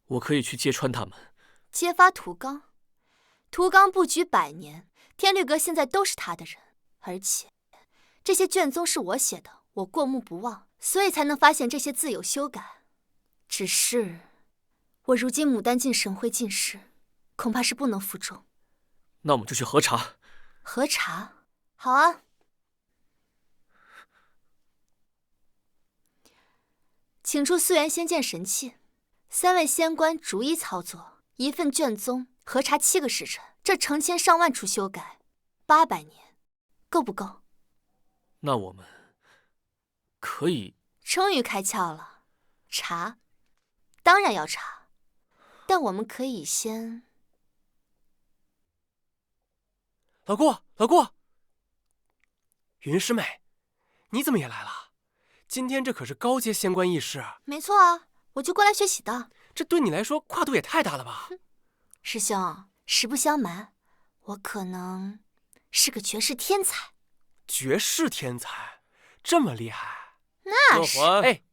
S4: 我可以去揭穿他们。
S7: 揭发涂刚？涂刚布局100年，天律阁现在都是他的人，而且这些卷宗是我写的，我过目不忘，所以才能发现这些字有修改。只是我如今牡丹境神辉尽失，恐怕是不能负重。
S4: 那我们就去核查。
S7: 核查？好啊。请出素元仙剑神器，3位仙官逐一操作，1份卷宗核查7个时辰，这成千上万处修改，800年，够不够？
S4: 那我们可以……
S7: 终于开窍了，查，当然要查，但我们可以先……
S1: 老顾，云师妹，你怎么也来了？今天这可是高阶仙官议事。
S7: 没错啊，我就过来学习的。
S1: 这对你来说跨度也太大了吧？
S7: 师兄，实不相瞒，我可能是个绝世天才。
S1: 绝世天才，这么厉害？
S7: 那是。
S1: 哎，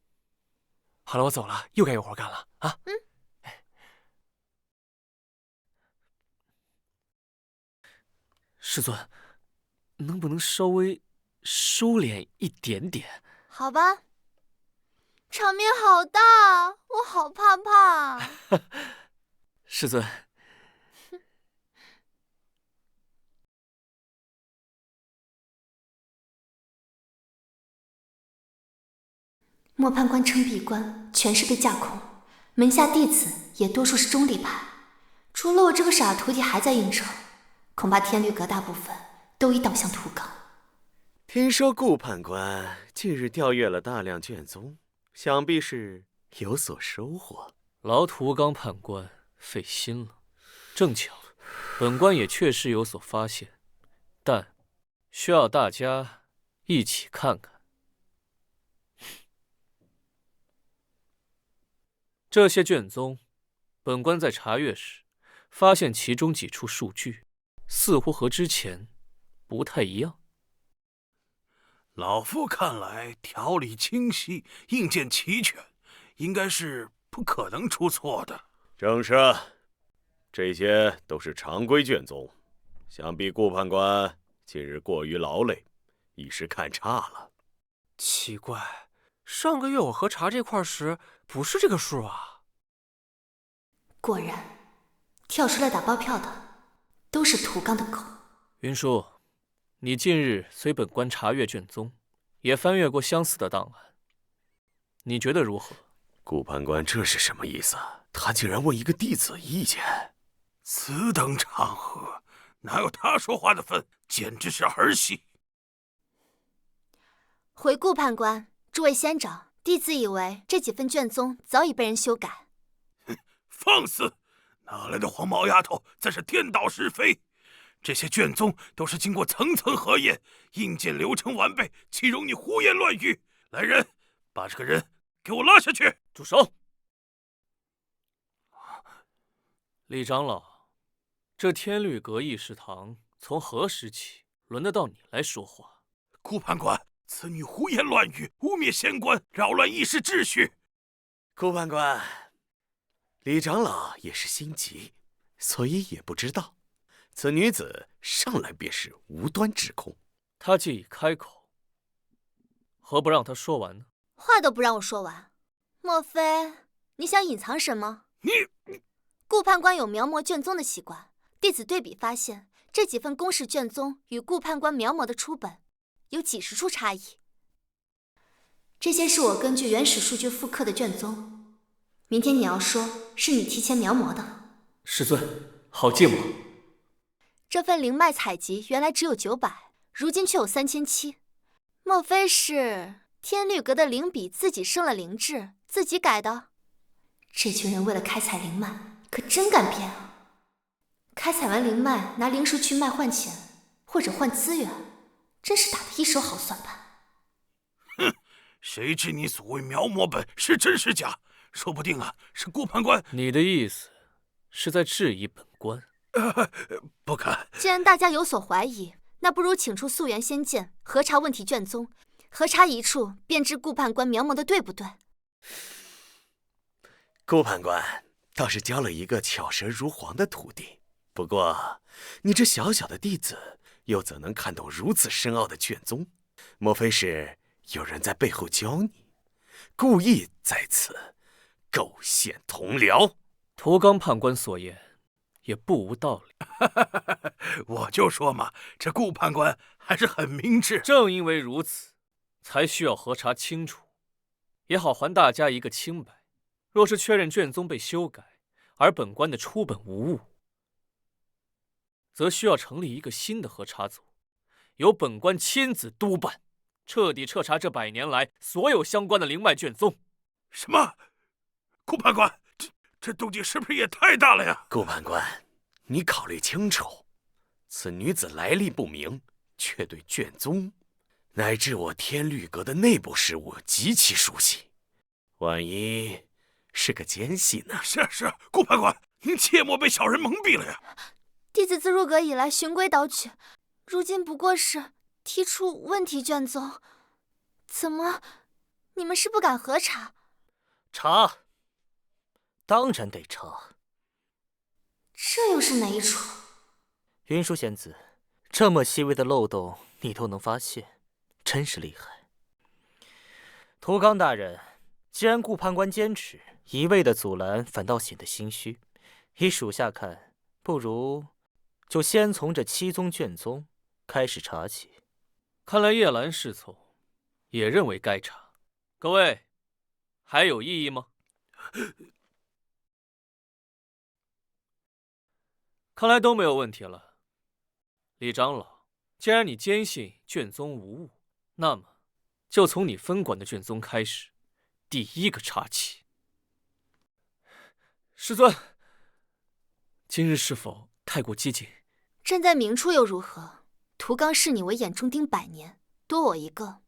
S1: 好了，我走了，又该有活干了啊。
S4: 师尊，能不能稍微收敛一点点？
S7: 好吧，场面好大，我好怕怕。
S4: 师尊。
S2: 莫判官称闭关，全是被架空，门下弟子也多数是中立派，除了我这个傻徒弟还在应酬，恐怕天律阁大部分都已倒向涂岗。
S6: 听说顾判官近日调阅了大量卷宗，想必是有所收获。
S4: 劳涂刚判官费心了，正巧，本官也确实有所发现，但需要大家一起看看。这些卷宗，本官在查阅时发现其中几处数据，似乎和之前不太一样。
S9: 老夫看来条理清晰，印件齐全，应该是不可能出错的。
S6: 正是，这些都是常规卷宗，想必顾判官近日过于劳累，一时看差了。
S1: 奇怪，上个月我核查这块时不是这个数啊。
S2: 果然，跳出来打包票的都是涂刚的狗。
S4: 云叔，你近日随本官查阅卷宗，也翻阅过相似的档案，你觉得如何？
S6: 顾判官这是什么意思？他竟然问一个弟子意见？
S9: 此等场合，哪有他说话的份？简直是儿戏！
S7: 回顾判官，诸位仙长，弟子以为这几份卷宗早已被人修改。
S9: 放肆！哪来的黄毛丫头在这颠倒是非？这些卷宗都是经过层层核验，印鉴流程完备，岂容你胡言乱语？来人，把这个人给我拉下去！
S4: 住手！李长老，这天律阁议事堂从何时起轮得到你来说话？
S9: 顾判官，此女胡言乱语，污蔑仙官，扰乱议事秩序。
S6: 顾判官，李长老也是心急，所以也不知道，此女子上来便是无端指控。
S4: 她既已开口，何不让她说完呢？
S7: 话都不让我说完，莫非你想隐藏什么？
S9: 你
S7: 顾判官有描摹卷宗的习惯，弟子对比发现，这几份公示卷宗与顾判官描摹的初本有几十处差异。这些是我根据原始数据复刻的卷宗，明天你要说是你提前描摹的。
S4: 师尊，好芥末。
S7: 这份灵脉采集原来只有900，如今却有3700，莫非是天律阁的灵笔自己生了灵智，自己改的？这群人为了开采灵脉，可真敢骗啊！开采完灵脉，拿灵石去卖换钱，或者换资源，真是打得一手好算盘。
S9: 哼，谁知你所谓描摹本是真是假？说不定啊，是顾判官。
S4: 你的意思是在质疑本官？
S9: 不敢。
S7: 既然大家有所怀疑，那不如请出溯源仙剑，核查问题卷宗，核查一处，便知顾判官描摹的对不对。
S6: 顾判官倒是教了一个巧舌如簧的徒弟，不过你这小小的弟子，又怎能看懂如此深奥的卷宗？莫非是有人在背后教你，故意在此构陷同僚？
S4: 涂刚判官所言也不无道理。
S9: 我就说嘛，这顾判官还是很明智。
S4: 正因为如此，才需要核查清楚，也好还大家一个清白。若是确认卷宗被修改，而本官的初本无误，则需要成立一个新的核查组，由本官亲自督办，彻底彻查这100年来所有相关的灵脉卷宗。
S9: 什么？顾判官，这动静是不是也太大了呀？
S6: 顾判官，你考虑清楚，此女子来历不明，却对卷宗乃至我天律阁的内部事务极其熟悉，万一是个奸细呢？
S9: 是，顾判官，您切莫被小人蒙蔽了呀！
S7: 弟子自入阁以来循规蹈矩，如今不过是提出问题卷宗，怎么你们是不敢核查？
S5: 查，当然得查。
S7: 这又是哪一出？
S5: 云舒仙子，这么细微的漏洞你都能发现，真是厉害。涂刚大人，既然顾判官坚持，一味的阻拦反倒显得心虚。依属下看，不如就先从这7宗卷宗开始查起。
S4: 看来叶兰侍从也认为该查。各位，还有异议吗？看来都没有问题了。李长老，既然你坚信卷宗无误，那么就从你分管的卷宗开始，第一个查起。师尊，今日是否太过激进？
S7: 站在明处又如何？涂刚视你为眼中钉100年，多我一个，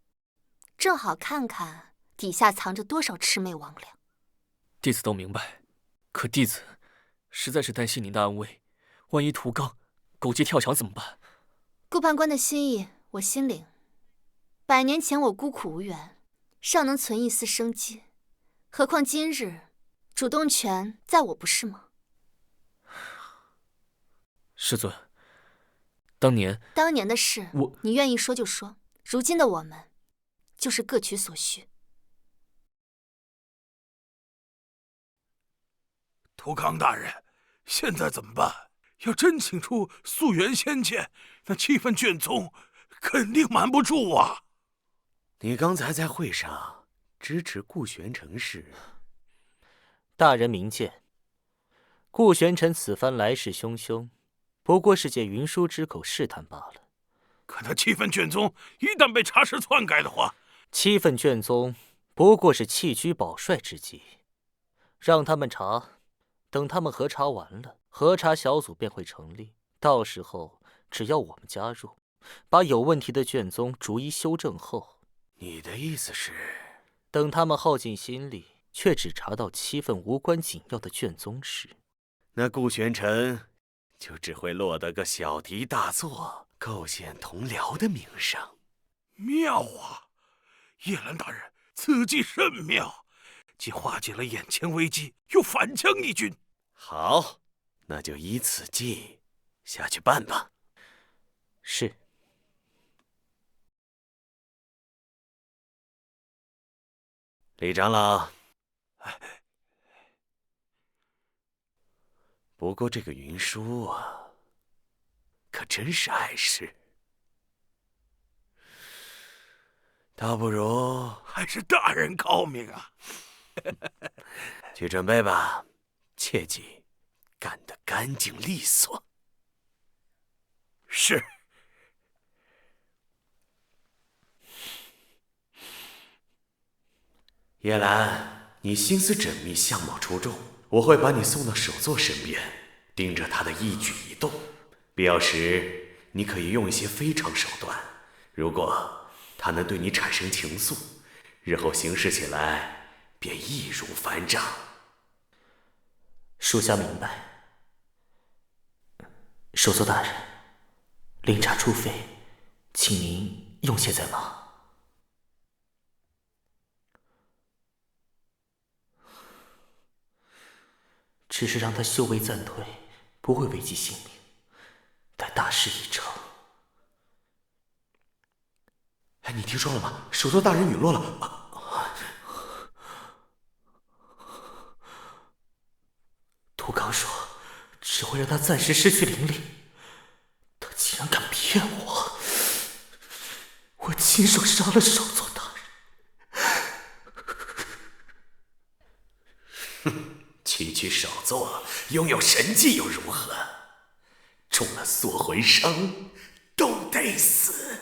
S7: 正好看看底下藏着多少魑魅魍魉。
S4: 弟子都明白，可弟子实在是担心您的安危，万一涂刚狗急跳墙怎么办？
S7: 顾判官的心意我心领。100年前我孤苦无援，尚能存一丝生机，何况今日主动权在我，不是吗？
S4: 师尊，当年
S7: 的事，
S4: 我
S7: 你愿意说就说。如今的我们，就是各取所需。
S9: 涂刚大人，现在怎么办？要真请出溯源仙剑，那7份卷宗肯定瞒不住啊！
S6: 你刚才在会上支持顾玄成时，
S5: 大人明鉴，顾玄尘此番来势汹汹，不过是借云舒之口试探罢了。
S9: 可那7份卷宗一旦被查实篡改的话，
S5: 7份卷宗不过是弃车保帅之计，让他们查，等他们核查完了，核查小组便会成立。到时候只要我们加入，把有问题的卷宗逐一修正后，
S6: 你的意思是，
S5: 等他们耗尽心力，却只查到7份无关紧要的卷宗时，
S6: 那顾玄尘就只会落得个小题大做、构陷同僚的名声。
S9: 妙啊，叶兰大人，此计甚妙，既化解了眼前危机，又反将一军。
S6: 好，那就依此计下去办吧。
S5: 是。
S6: 李长老，不过这个云舒啊，可真是碍事。倒不如
S9: 还是大人高明啊！
S6: 去准备吧，切记干得干净利索。
S9: 是。
S6: 叶兰，你心思缜密，相貌出众，我会把你送到首座身边，盯着他的一举一动。必要时，你可以用一些非常手段。如果他能对你产生情愫，日后行事起来便易如反掌。
S5: 属下明白。首座大人，令察初废，请您用些在忙。只是让他修为暂退，不会危及性命。待大事已成，
S6: 哎，你听说了吗？首座大人陨落了。
S5: 涂刚说，只会让他暂时失去灵力。他竟然敢骗我！我亲手杀了首座大
S6: 人。区区首座，拥有神技又如何？中了缩魂伤，都得死。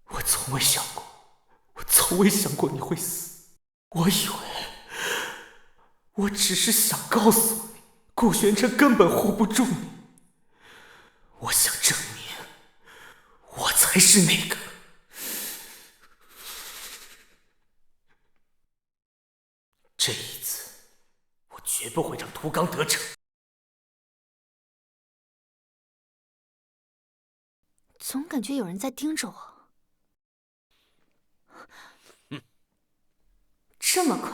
S5: 我从未想过你会死。我以为，我只是想告诉你，顾玄尘根本护不住你。我想证明，我才是那个。这一次，我绝不会让涂刚得逞。
S7: 总感觉有人在盯着我。这么快，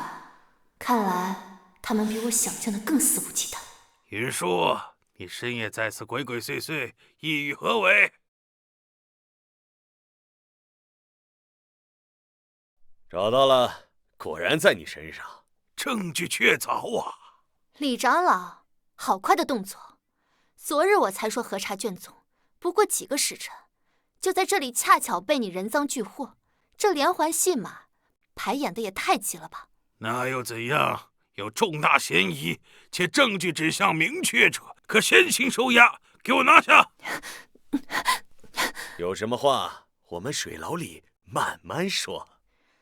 S7: 看来他们比我想象的更肆无忌惮。
S9: 云舒，你深夜在此鬼鬼祟祟，意欲何为？
S6: 找到了，果然在你身上。
S9: 证据确凿啊！
S7: 李长老，好快的动作！昨日我才说核查卷宗，不过几个时辰，就在这里恰巧被你人赃俱获，这连环戏码排演的也太急了吧？
S9: 那又怎样？有重大嫌疑且证据指向明确者，可先行收押，给我拿下！
S6: 有什么话，我们水牢里慢慢说。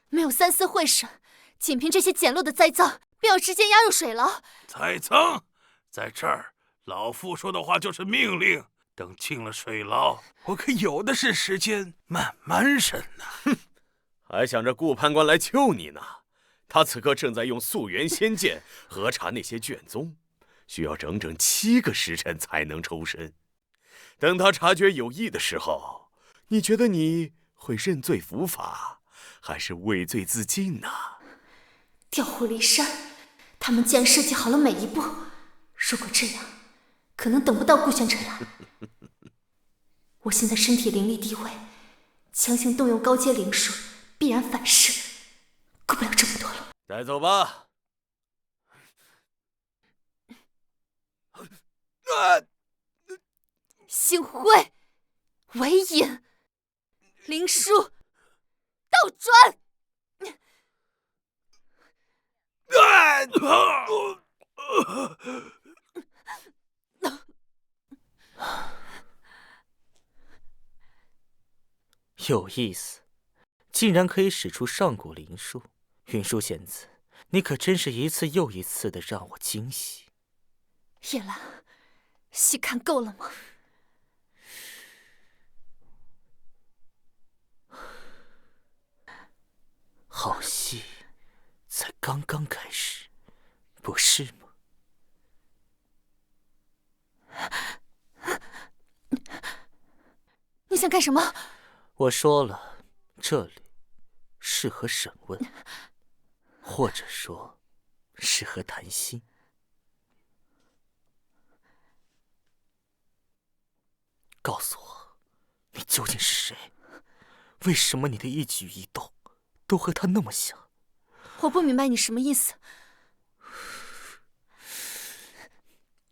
S7: 没有三思会审，仅凭这些简陋的栽赃，便要直接押入水牢？
S9: 栽赃，在这儿，老夫说的话就是命令。等进了水牢，我可有的是时间慢慢审呢。
S6: 哼，还想着顾判官来救你呢。他此刻正在用溯源仙剑核查那些卷宗，需要整整7个时辰才能抽身。等他察觉有异的时候，你觉得你会认罪伏法，还是畏罪自尽呢？
S7: 调虎离山，他们竟然设计好了每一步。如果这样，可能等不到顾玄尘来。我现在身体灵力低微，强行动用高阶灵术，必然反噬，顾不了这么多了。
S6: 带走吧。
S7: 星辉、韦隐、灵书、倒转。
S5: 有意思，竟然可以使出上古灵术。云舒仙子，你可真是一次又一次的让我惊喜。
S7: 叶兰，戏看够了吗？
S5: 好戏才刚刚开始，不是吗？
S7: 你想干什么？
S5: 我说了，这里适合审问，或者说适合谈心。告诉我，你究竟是谁？为什么你的一举一动都和他那么像？
S7: 我不明白你什么意思。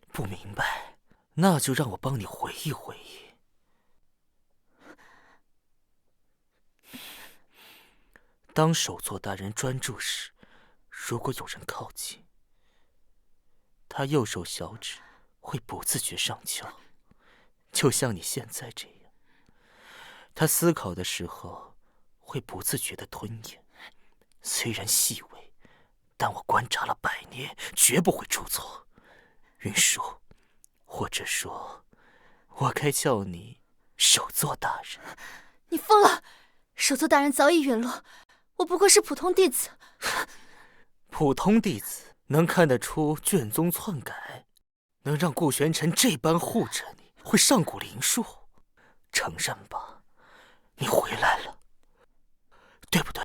S5: 不明白，那就让我帮你回忆回忆。当首座大人专注时，如果有人靠近，他右手小指会不自觉上翘，就像你现在这样。他思考的时候会不自觉地吞咽，虽然细微，但我观察了100年，绝不会出错。云舒，或者说，我该叫你首座大人。
S7: 你疯了！首座大人早已陨落，我不过是普通弟子。
S5: 普通弟子能看得出卷宗篡改，能让顾玄尘这般护着你，会上古灵术，承认吧，你回来了，对不对？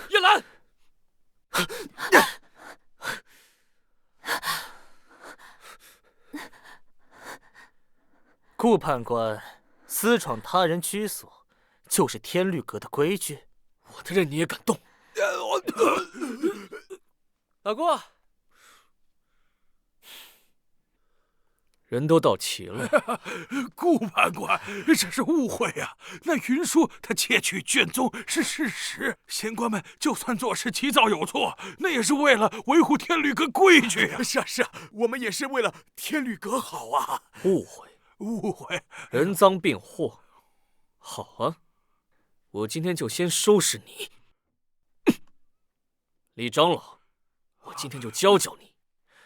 S1: 叶兰，
S5: 顾判官私闯他人居所，就是天律阁的规矩。
S1: 我的刃你也敢动？老顾，人都到齐了。
S9: 顾判官，这是误会呀！那云舒他窃取卷宗是事实，仙官们就算做事急躁有错，那也是为了维护天律阁规矩呀。
S3: 是啊是啊，我们也是为了天律阁好啊。
S1: 误会，
S9: 误会，
S1: 人赃并获。好啊，我今天就先收拾你。李长老，我今天就教教你，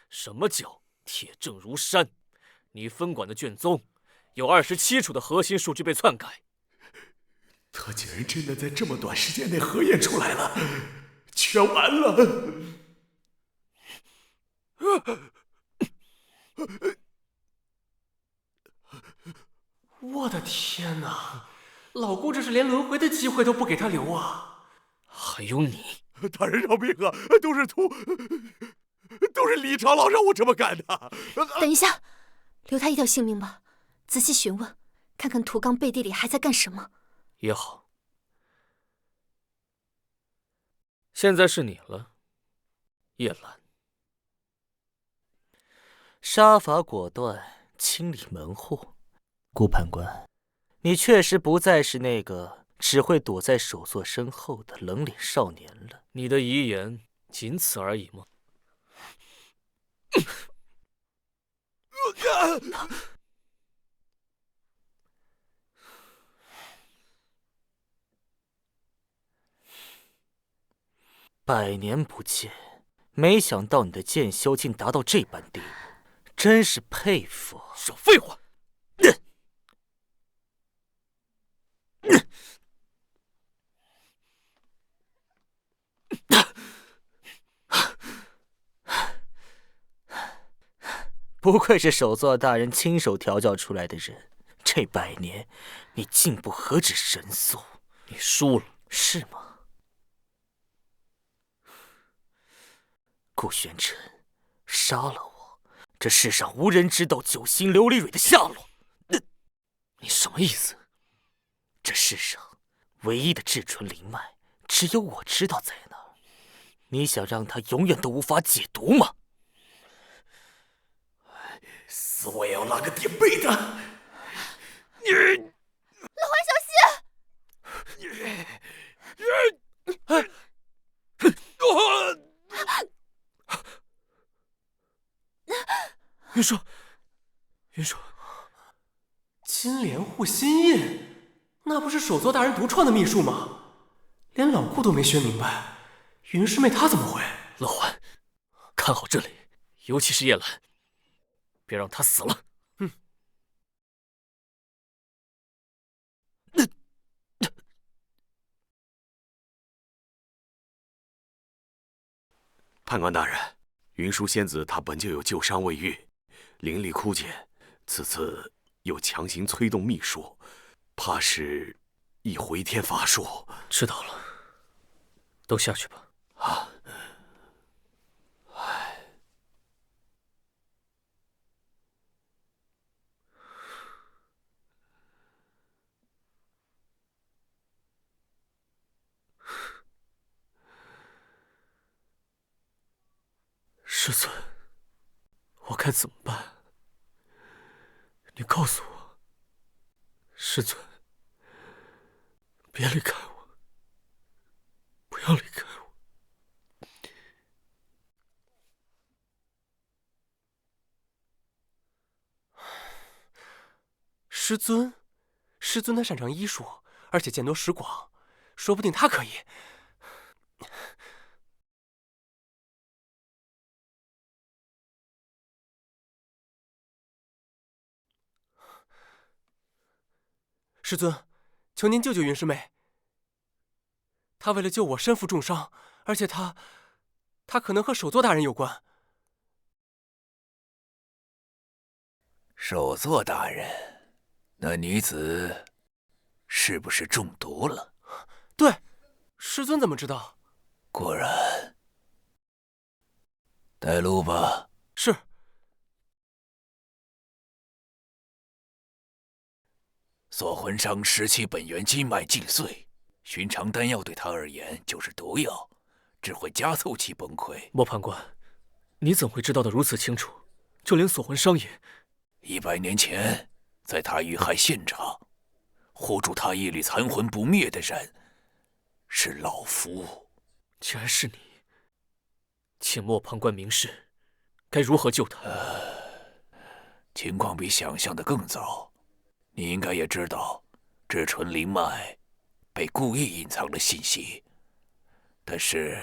S1: 什么叫铁证如山。你分管的卷宗，有27处的核心数据被篡改。
S3: 他竟然真的在这么短时间内核验出来了，全完了！
S1: 我的天哪，老顾这是连轮回的机会都不给他留啊！还有你，
S3: 大人饶命啊！都是李长老让我这么干的。
S7: 等一下，留他一条性命吧。仔细询问，看看涂刚背地里还在干什么。
S1: 也好，现在是你了，叶兰。
S5: 杀伐果断，清理门户。顾判官，你确实不再是那个只会躲在首座身后的冷脸少年了。
S1: 你的遗言仅此而已吗？100
S5: 年不见，没想到你的剑修竟达到这般地步，真是佩服。
S1: 少废话！
S5: 不愧是首座大人亲手调教出来的人，这100年，你进步何止神速？
S1: 你输了，
S5: 是吗？顾玄尘，杀了我，这世上无人知道九星琉璃蕊的下落。
S1: 你什么意思？
S5: 这世上唯一的至纯灵脉，只有我知道在哪儿。你想让它永远都无法解毒吗？
S3: 死我也要拉个垫背的！你，
S7: 老浣小溪！
S1: 云舒，云舒，金莲护心印，那不是首座大人独创的秘术吗？连老顾都没学明白，云师妹她怎么会？
S4: 老桓，看好这里，尤其是叶兰，别让她死了。
S3: 判官大人，云舒仙子她本就有旧伤未愈，灵力枯竭，此次又强行催动秘术，怕是一回天乏术。
S4: 知道了，都下去吧。
S3: 啊，
S4: 师尊，我该怎么办？你告诉我。师尊，别离开我，不要离开我。
S1: 师尊，师尊他擅长医术，而且见多识广，说不定他可以。师尊，求您救救云师妹。她为了救我身负重伤，而且她可能和首座大人有关。
S10: 首座大人，那女子是不是中毒了？
S1: 对，师尊怎么知道？
S10: 果然。带路吧。
S1: 是。
S10: 锁魂伤失其本源经脉尽碎，寻常丹药对他而言就是毒药，只会加速其崩溃。
S4: 莫判官，你怎会知道的如此清楚？就连锁魂伤也
S10: 100年前，在他遇害现场，护住他夜里残魂不灭的人，是老夫。
S4: 竟然是你，请莫判官明示，该如何救他？
S10: 情况比想象的更糟。你应该也知道，至纯灵脉被故意隐藏了信息。但是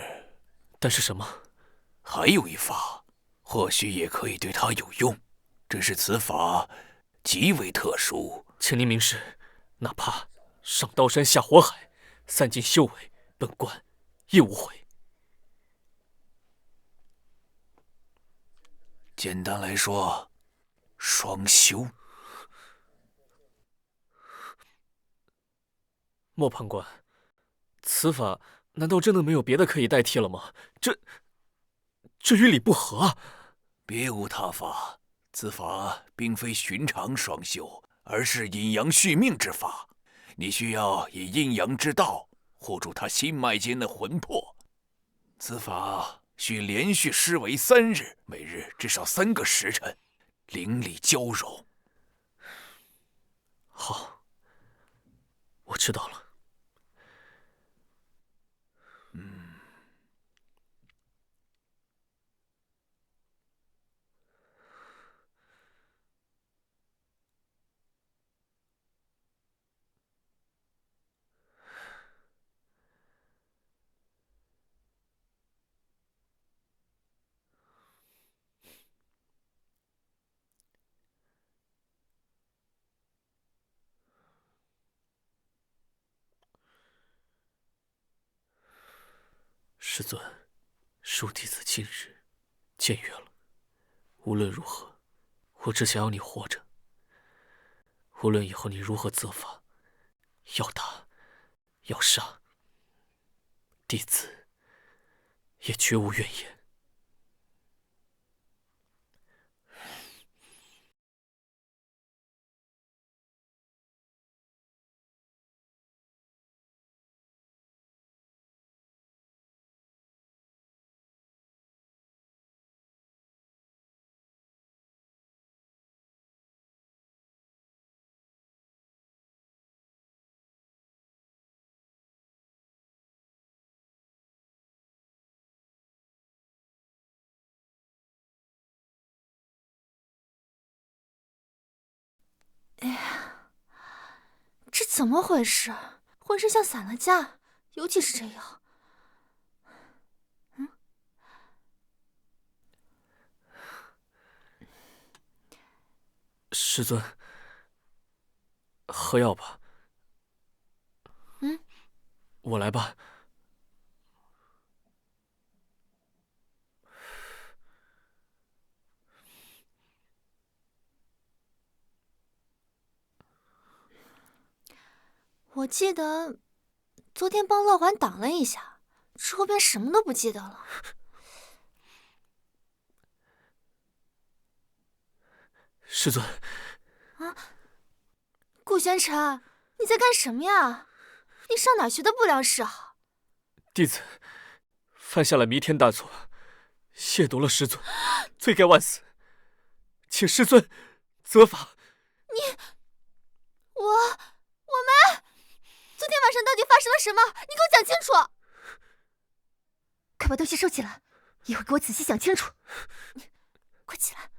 S4: 什么？
S10: 还有一法，或许也可以对他有用，只是此法极为特殊。
S4: 请您明示，哪怕上刀山下火海，散尽修为，本官亦无悔。
S10: 简单来说，双修。
S4: 莫判官，此法难道真的没有别的可以代替了吗？这与理不合啊！
S10: 别无他法，此法并非寻常双修，而是阴阳续命之法。你需要以阴阳之道护住他心脉间的魂魄。此法需连续施为3日，每日至少3个时辰，灵力交融。
S4: 好，我知道了。师尊，恕弟子今日僭越了。无论如何，我只想要你活着。无论以后你如何责罚，要打，要杀，弟子也绝无怨言。
S7: 哎呀，这怎么回事？浑身像散了架，尤其是这腰。
S4: 师尊，喝药吧。我来吧。
S7: 我记得昨天帮乐环挡了一下，之后便什么都不记得了。
S4: 师尊。
S7: 啊，顾玄尘，你在干什么呀？你上哪学的不良嗜好？
S4: 弟子犯下了弥天大错，亵渎了师尊，罪该万死，请师尊责罚。
S7: 我们昨天晚上到底发生了什么？你给我讲清楚！
S2: 快把东西收起来，一会儿给我仔细讲清楚。
S7: 快起来！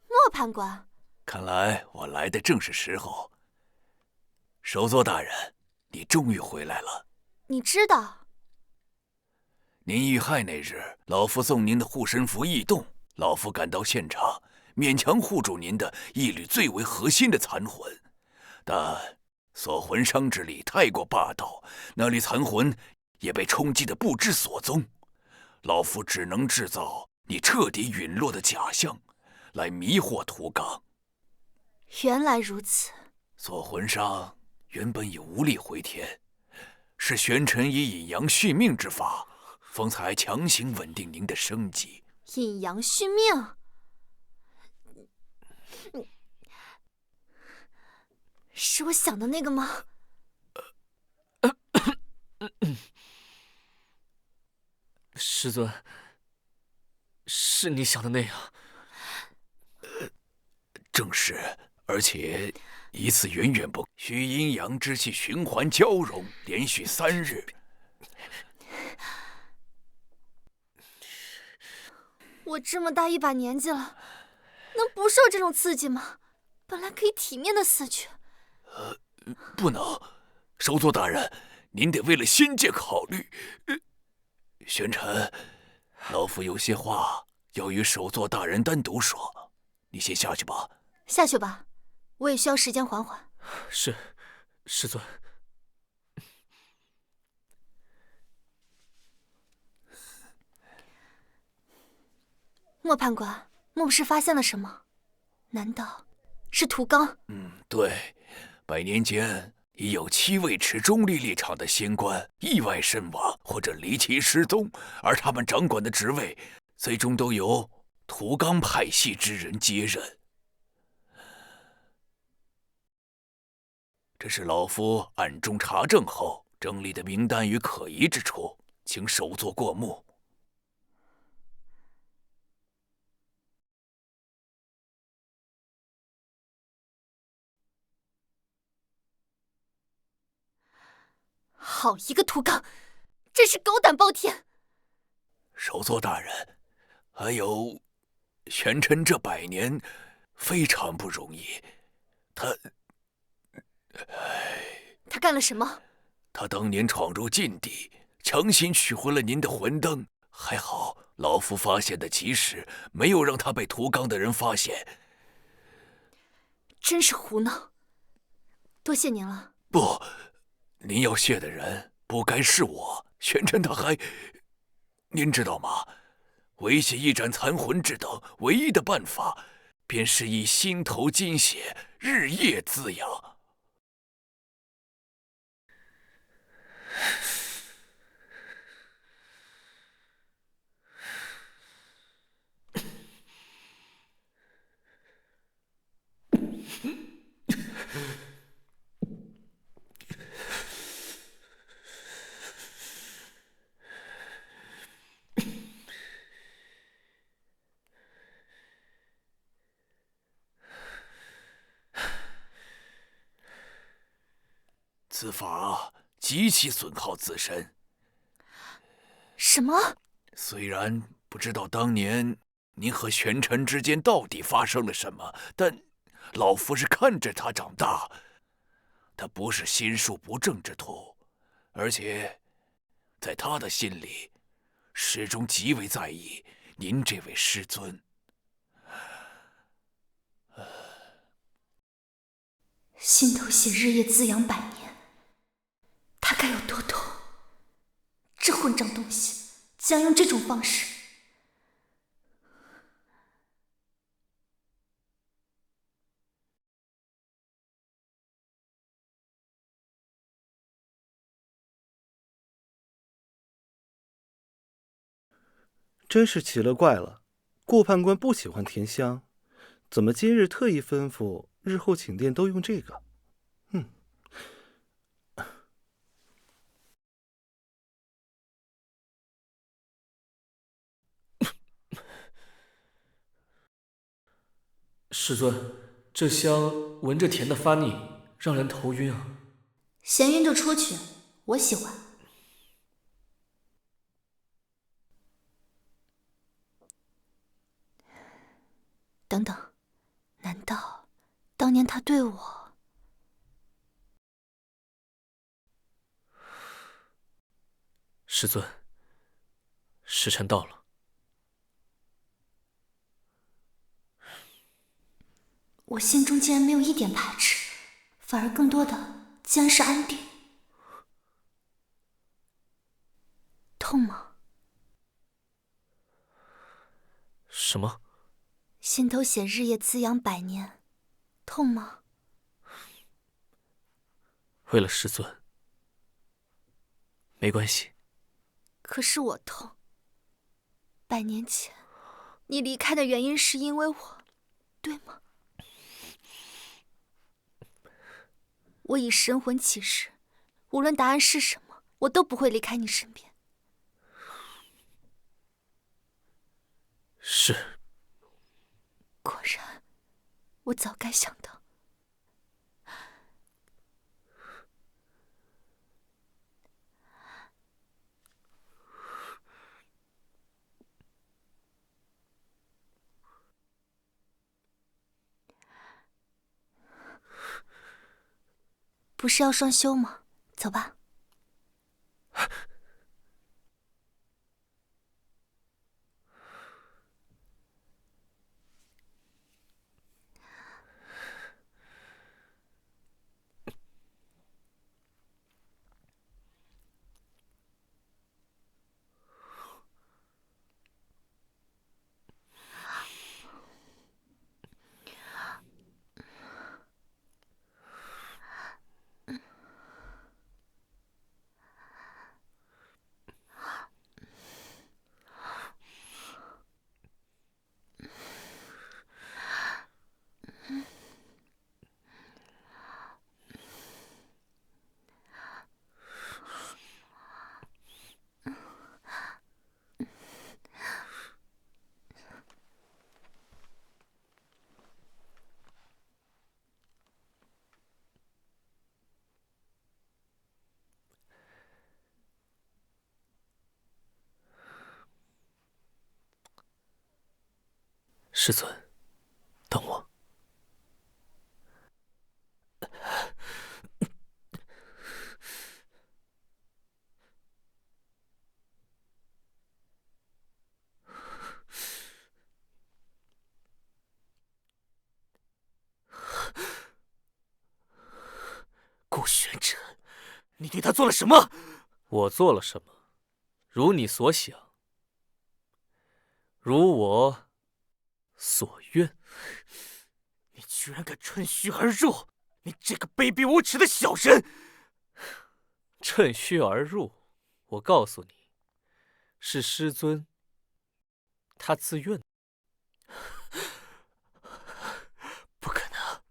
S7: 莫判官，
S10: 看来我来的正是时候。首座大人，你终于回来了。
S7: 你知道，
S10: 您遇害那日，老夫送您的护身符异动，老夫赶到现场，勉强护住您的一缕最为核心的残魂，但锁魂伤之力太过霸道，那缕残魂也被冲击得不知所踪。老夫只能制造你彻底陨落的假象，来迷惑屠刚。
S7: 原来如此。
S10: 锁魂伤原本已无力回天，是玄尘以隐阳续命之法，方才强行稳定您的生机。
S7: 隐阳续命，是我想的那个吗？
S4: 师尊，是你想的那样。
S10: 正是，而且一次远远不需阴阳之气循环交融，连续3日。
S7: 我这么大一把年纪了，能不受这种刺激吗？本来可以体面的死去。
S10: 不能，首座大人，您得为了仙界考虑。玄尘，老夫有些话要与首座大人单独说，你先下去吧。
S7: 下去吧，我也需要时间缓缓。
S4: 是，师尊。
S7: 莫判官，莫不是发现了什么？难道是屠刚？
S10: 对，100年间已有7位持中立立场的仙官意外身亡或者离奇失踪，而他们掌管的职位最终都由屠刚派系之人接任。这是老夫暗中查证后整理的名单与可疑之处，请首座过目。
S7: 好一个屠刚，真是狗胆包天！
S10: 首座大人，还有玄尘这100年非常不容易，
S7: 他干了什么？
S10: 他当年闯入禁地，强行取回了您的魂灯，还好老夫发现的及时，没有让他被屠刚的人发现。
S7: 真是胡闹！多谢您了。
S10: 不，您要谢的人不该是我。玄尘他还……您知道吗？维系一盏残魂之灯，唯一的办法，便是以心头金血日夜滋养。此法极其损耗自身。
S7: 什么？
S10: 虽然不知道当年您和玄尘之间到底发生了什么，但老夫是看着他长大。他不是心术不正之徒，而且在他的心里，始终极为在意您这位师尊。
S2: 心头血日夜滋养百年，他该有多痛？这混账东西竟然用这种方式！
S11: 真是奇了怪了，顾判官不喜欢甜香，怎么今日特意吩咐日后请殿都用这个？
S4: 师尊，这香闻着甜的发腻，让人头晕啊。
S2: 嫌晕就出去，我喜欢。等等，难道当年他对我……
S4: 师尊，时辰到了。
S2: 我心中竟然没有一点排斥，反而更多的竟然是安定。痛吗？
S4: 什么？
S2: 心头血日夜滋养百年，痛吗？
S4: 为了师尊，没关系。
S7: 可是我痛。100年前，你离开的原因是因为我，对吗？我以神魂起誓，无论答案是什么，我都不会离开你身边。
S4: 是。
S7: 果然，我早该想到。不是要双修吗？走吧。
S4: 师尊，等我。
S5: 顾玄尘，你对他做了什么？
S4: 我做了什么？如你所想，如我所愿。
S5: 你居然敢趁虚而入！你这个卑鄙无耻的小人！
S4: 趁虚而入，我告诉你，是师尊他自愿。
S5: 不可能，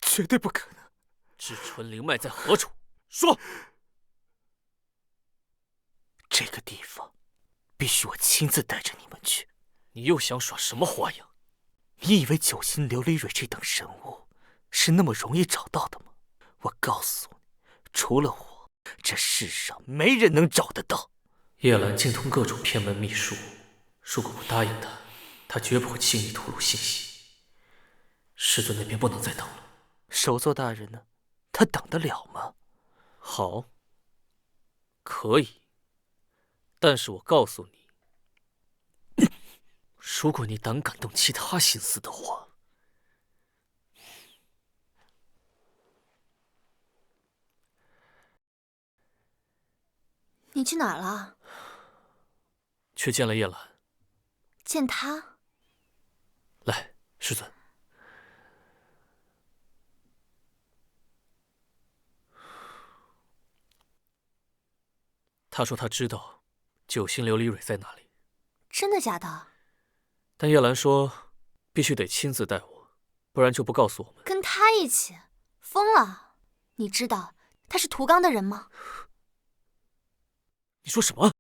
S5: 绝对不可能！
S4: 至纯灵脉在何处？
S5: 说！这个地方必须我亲自带着你们去。
S4: 你又想耍什么花样？
S5: 你以为九星琉璃蕊这等神物是那么容易找到的吗？我告诉你，除了我，这世上没人能找得到。
S4: 叶兰精通各种偏门秘术，如果不答应他，他绝不会轻易吐露信息。师尊那边不能再等了。
S5: 首座大人呢？他等得了吗？
S4: 好，可以。但是我告诉你，如果你胆敢动其他心思的话，
S7: 你去哪儿了？
S4: 去见了叶兰。
S7: 见他？
S4: 来，师尊。他说他知道九星琉璃蕊在哪里。
S7: 真的假的？
S4: 但叶兰说必须得亲自带我，不然就不告诉我们。
S7: 跟他一起？疯了！你知道他是屠刚的人吗？
S4: 你说什么？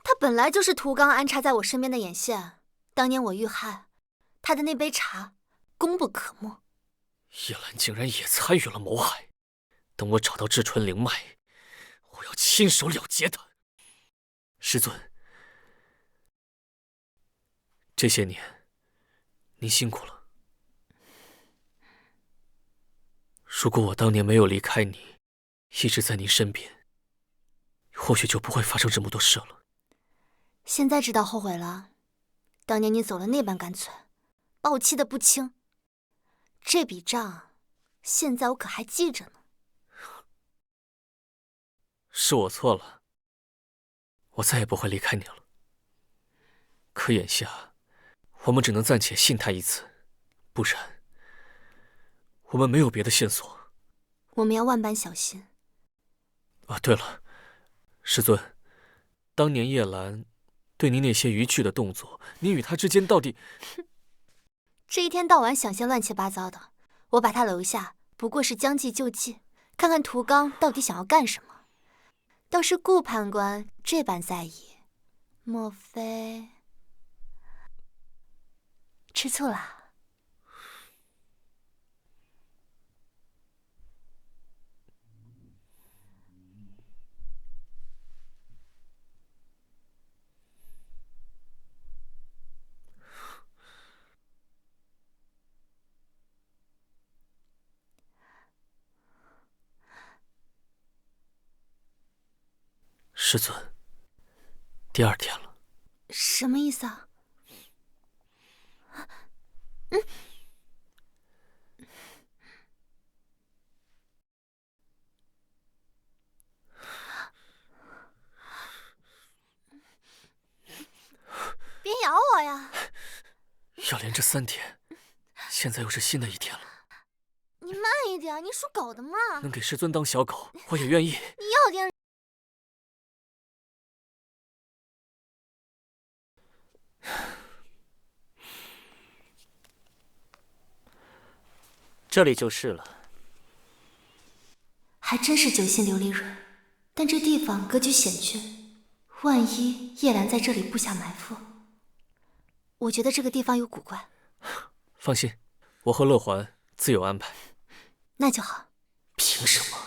S7: 他本来就是屠刚安插在我身边的眼线。当年我遇害，他的那杯茶功不可没。
S4: 叶兰竟然也参与了谋害。等我找到至纯灵脉，我要亲手了结他。师尊，这些年您辛苦了。如果我当年没有离开你，一直在您身边，或许就不会发生这么多事了。
S7: 现在知道后悔了。当年你走了那般干脆，把我气得不轻。这笔账，现在我可还记着呢。
S4: 是我错了，我再也不会离开你了。可眼下，我们只能暂且信他一次，不然，我们没有别的线索。
S7: 我们要万般小心。
S4: 啊，对了，师尊，当年叶兰对您那些逾矩的动作，您与她之间到底……
S7: 这一天到晚想些乱七八糟的，我把他留下，不过是将计就计，看看屠刚到底想要干什么。倒是顾判官这般在意，莫非吃醋了？
S4: 师尊，第二天了。
S7: 什么意思啊？别咬我呀！
S4: 要连着3天，现在又是新的一天了。
S7: 你慢一点，你属狗的嘛。
S4: 能给师尊当小狗，我也愿意。
S7: 你要点。
S5: 这里就是了。
S2: 还真是九星琉璃蕊，但这地方格局险峻，万一叶兰在这里布下埋伏，
S7: 我觉得这个地方有古怪。
S4: 放心，我和乐环自有安排。
S7: 那就好。
S5: 凭什么？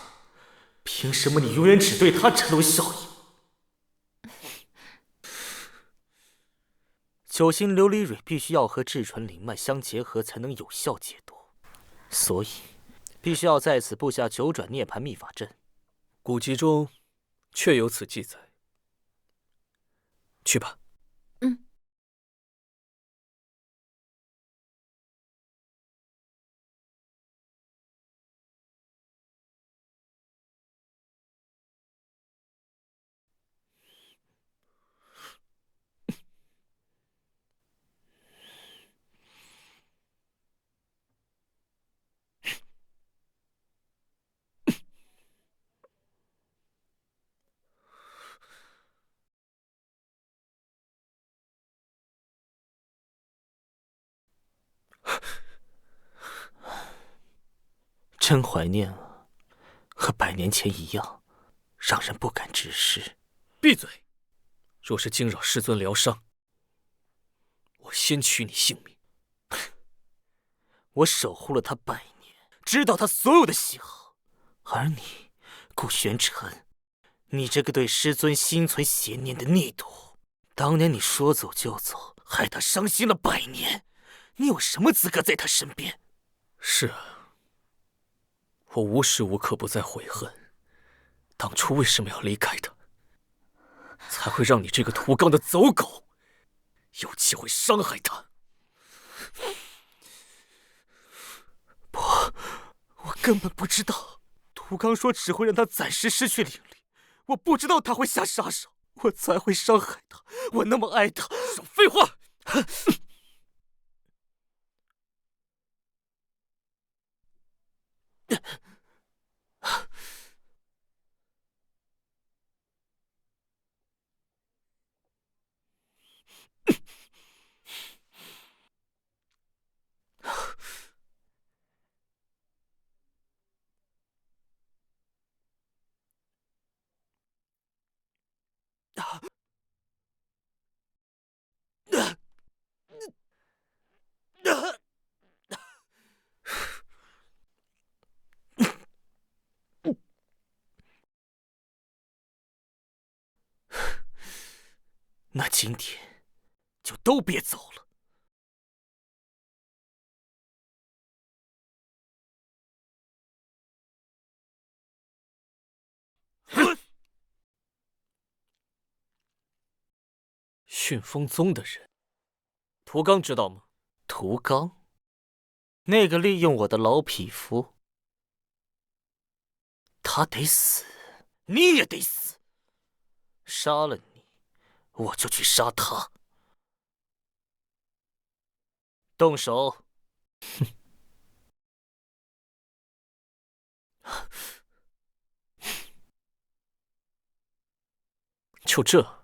S5: 凭什么你永远只对他产生效应？九星琉璃蕊必须要和至纯灵脉相结合，才能有效解毒。所以，必须要在此布下九转涅槃秘法阵。
S4: 古籍中确有此记载。去吧。
S5: 真怀念啊，和100年前一样，让人不敢直视。
S4: 闭嘴！若是惊扰师尊疗伤，我先取你性命。
S5: 我守护了他100年，知道他所有的喜好，而你，顾玄尘，你这个对师尊心存邪念的逆徒，当年你说走就走，害他伤心了100年，你有什么资格在他身边？
S4: 是啊，我无时无刻不在悔恨，当初为什么要离开他，才会让你这个屠刚的走狗有机会伤害他。
S5: 不，我根本不知道。屠刚说只会让他暂时失去灵力，我不知道他会下杀手，我才会伤害他。我那么爱他。
S1: 少废话！
S5: 那今天就都别走了。
S4: 旋风宗的人，屠刚知道吗？
S5: 屠刚，那个利用我的老匹夫，他得死，你也得死。杀了你，我就去杀他。动手！
S4: 就这？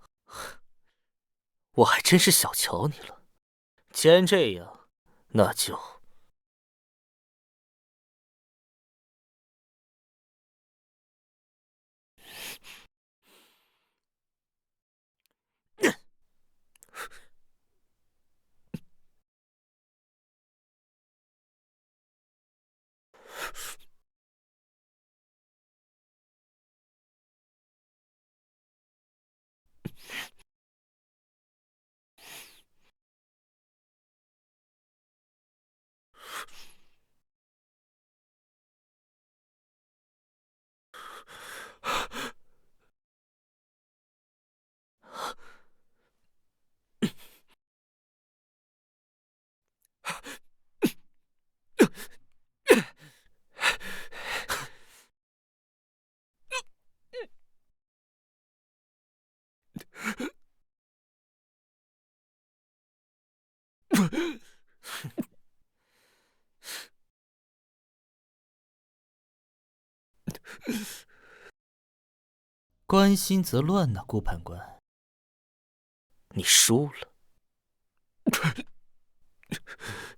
S5: 我还真是小瞧你了。既然这样，那就……关心则乱呐，顾判官。你输了，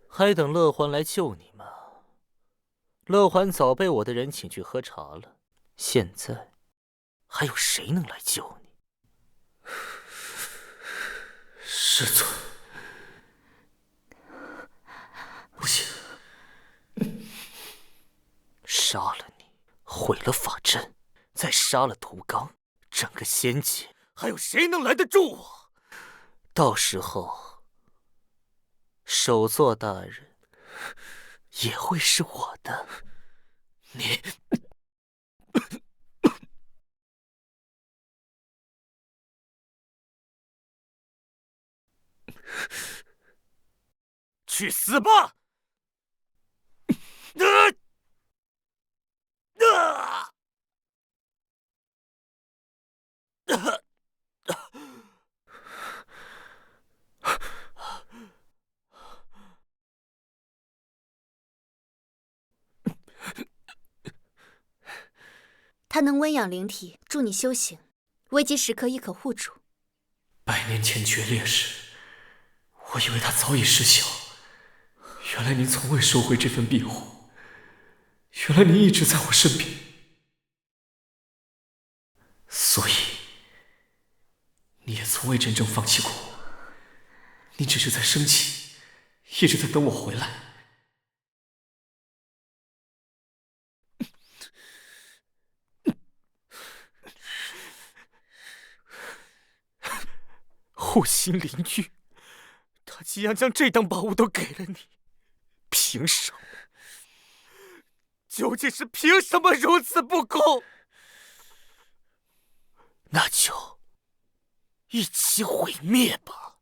S5: 还等乐欢来救你吗？乐欢早被我的人请去喝茶了，现在还有谁能来救你？
S4: 师尊，不行，
S5: 杀了你，毁了法阵，再杀了屠刚，整个仙界还有谁能拦得住我？到时候，首座大人也会是我的。你去死吧！
S7: 他能温养灵体，助你修行，危急时刻亦可护主。
S4: 100年前决裂时，我以为他早已失效，原来您从未收回这份庇护，原来您一直在我身边，所以你也从未真正放弃过我，你只是在生气，一直在等我回来。
S5: 护心灵玉，
S8: 他竟然将这等宝物都给了你，凭什么？究竟是凭什么如此不公？那就一起毁灭吧！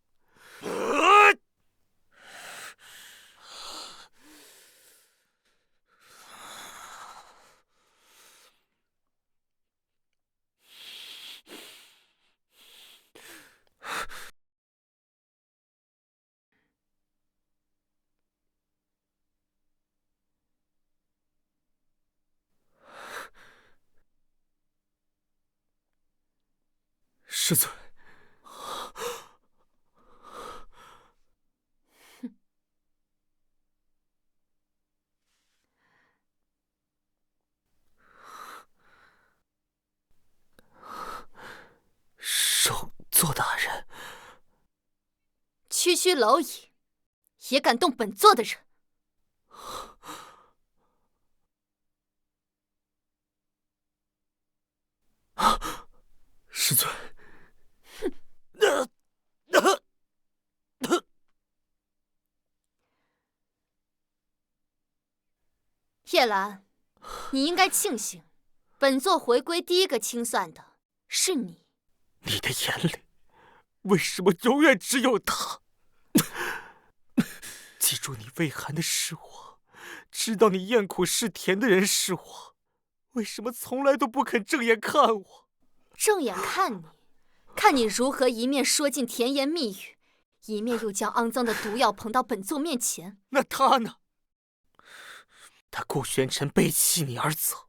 S8: 师尊，首座大人，
S7: 区区蝼蚁也敢动本座的人？
S8: 师尊。
S7: 叶兰，你应该庆幸，本座回归第一个清算的是你。
S8: 你的眼里为什么永远只有他？记住你畏寒的是我，知道你厌苦是甜的人是我，为什么从来都不肯正眼看我？
S7: 正眼看你，看你如何一面说尽甜言蜜语，一面又将肮脏的毒药捧到本座面前。
S8: 那他呢？他顾玄尘背弃你而走，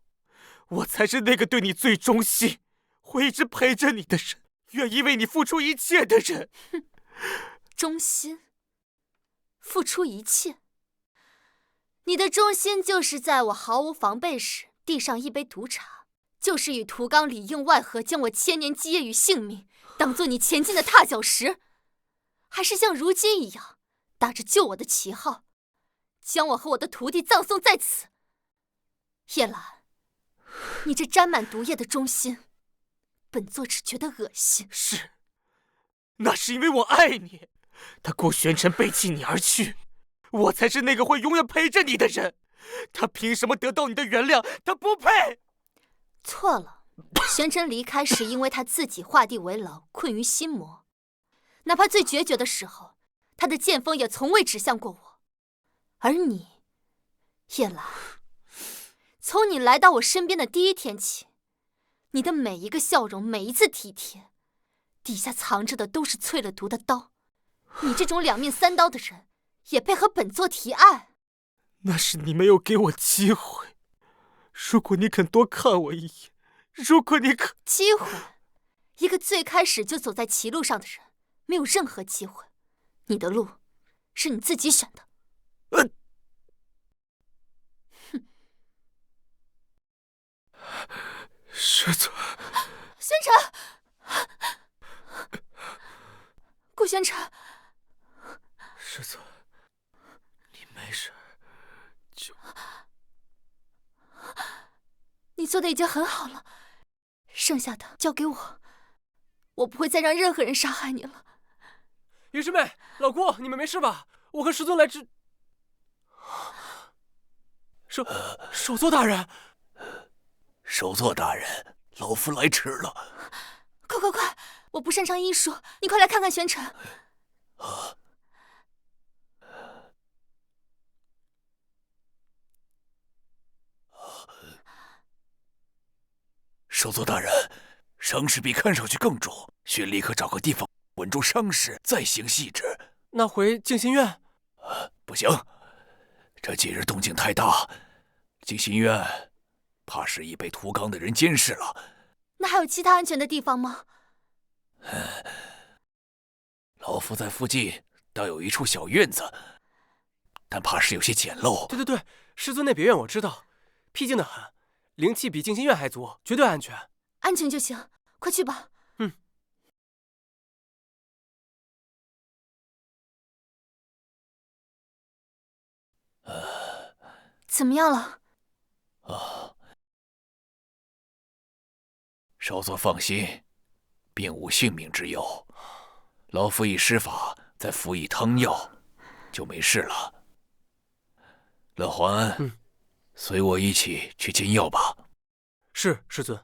S8: 我才是那个对你最忠心，会一直陪着你的人，愿意为你付出一切的人。
S7: 忠心，付出一切。你的忠心就是在我毫无防备时递上一杯毒茶，就是与屠刚里应外合，将我千年基业与性命当做你前进的踏脚石，还是像如今一样，打着救我的旗号，将我和我的徒弟葬送在此？叶兰，你这沾满毒液的忠心，本座只觉得恶心。
S8: 是，那是因为我爱你。他顾玄尘背弃你而去，我才是那个会永远陪着你的人。他凭什么得到你的原谅？他不配。
S7: 错了，玄尘离开是因为他自己画地为牢，困于心魔。哪怕最决绝的时候，他的剑锋也从未指向过我。而你，叶兰，从你来到我身边的第一天起，你的每一个笑容，每一次体贴，底下藏着的都是淬了毒的刀。你这种两面三刀的人，也配和本座提爱？
S8: 那是你没有给我机会。如果你肯多看我一眼，如果你肯……
S7: 机会？一个最开始就走在歧路上的人，没有任何机会。你的路，是你自己选的。
S8: 师尊，
S7: 玄尘，顾玄尘，
S8: 师尊，你没事就……
S7: 你做的已经很好了，剩下的交给我，我不会再让任何人杀害你了。
S1: 云师妹，老姑，你们没事吧？我和师尊来治。首座大人，
S10: 首座大人，老夫来迟了。
S7: 快快快！我不擅长医术，你快来看看玄尘。
S10: 首座大人，伤势比看上去更重，需立刻找个地方稳住伤势，再行细致。
S1: 那回静心院？
S10: 不行，这几日动静太大，静心院怕是已被屠刚的人监视了。
S7: 那还有其他安全的地方吗？
S10: 老夫在附近倒有一处小院子，但怕是有些简陋。
S1: 对，师尊那别院我知道，僻静的很，灵气比静心院还足，绝对安全。
S7: 安全就行，快去吧。怎么样了？
S10: 少佐放心，并无性命之忧。老夫已施法再服以汤药，就没事了。乐环，随我一起去进药吧。
S1: 是，师尊。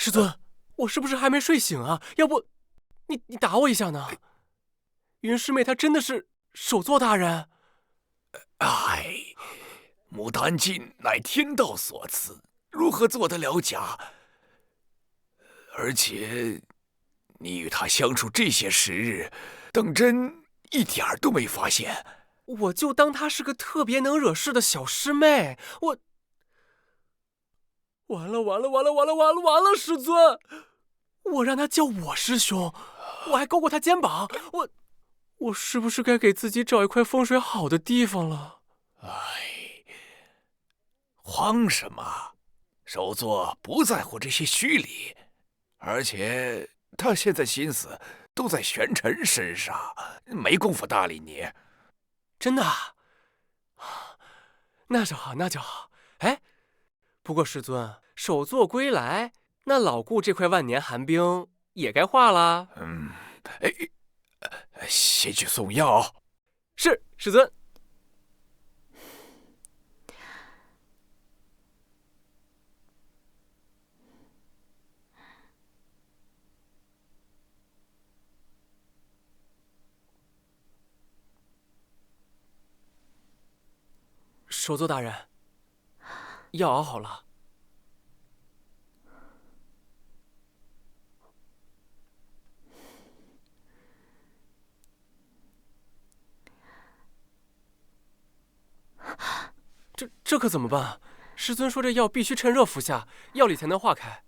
S1: 师尊，我是不是还没睡醒啊？要不，你打我一下呢？云师妹她真的是首座大人。
S10: 哎，牡丹镜乃天道所赐，如何做得了假？而且，你与她相处这些时日，等真一点儿都没发现。
S1: 我就当她是个特别能惹事的小师妹。完了，师尊！我让他叫我师兄，我还勾过他肩膀，我是不是该给自己找一块风水好的地方了？
S10: 哎，慌什么？首座不在乎这些虚礼，而且他现在心思都在玄尘身上，没工夫搭理你。
S1: 真的啊？那就好。哎，不过师尊，首座归来，那老顾这块万年寒冰也该化了。
S10: 先去送药。
S1: 是，师尊。首座大人，药熬好了。这可怎么办？师尊说这药必须趁热服下，药力才能化开。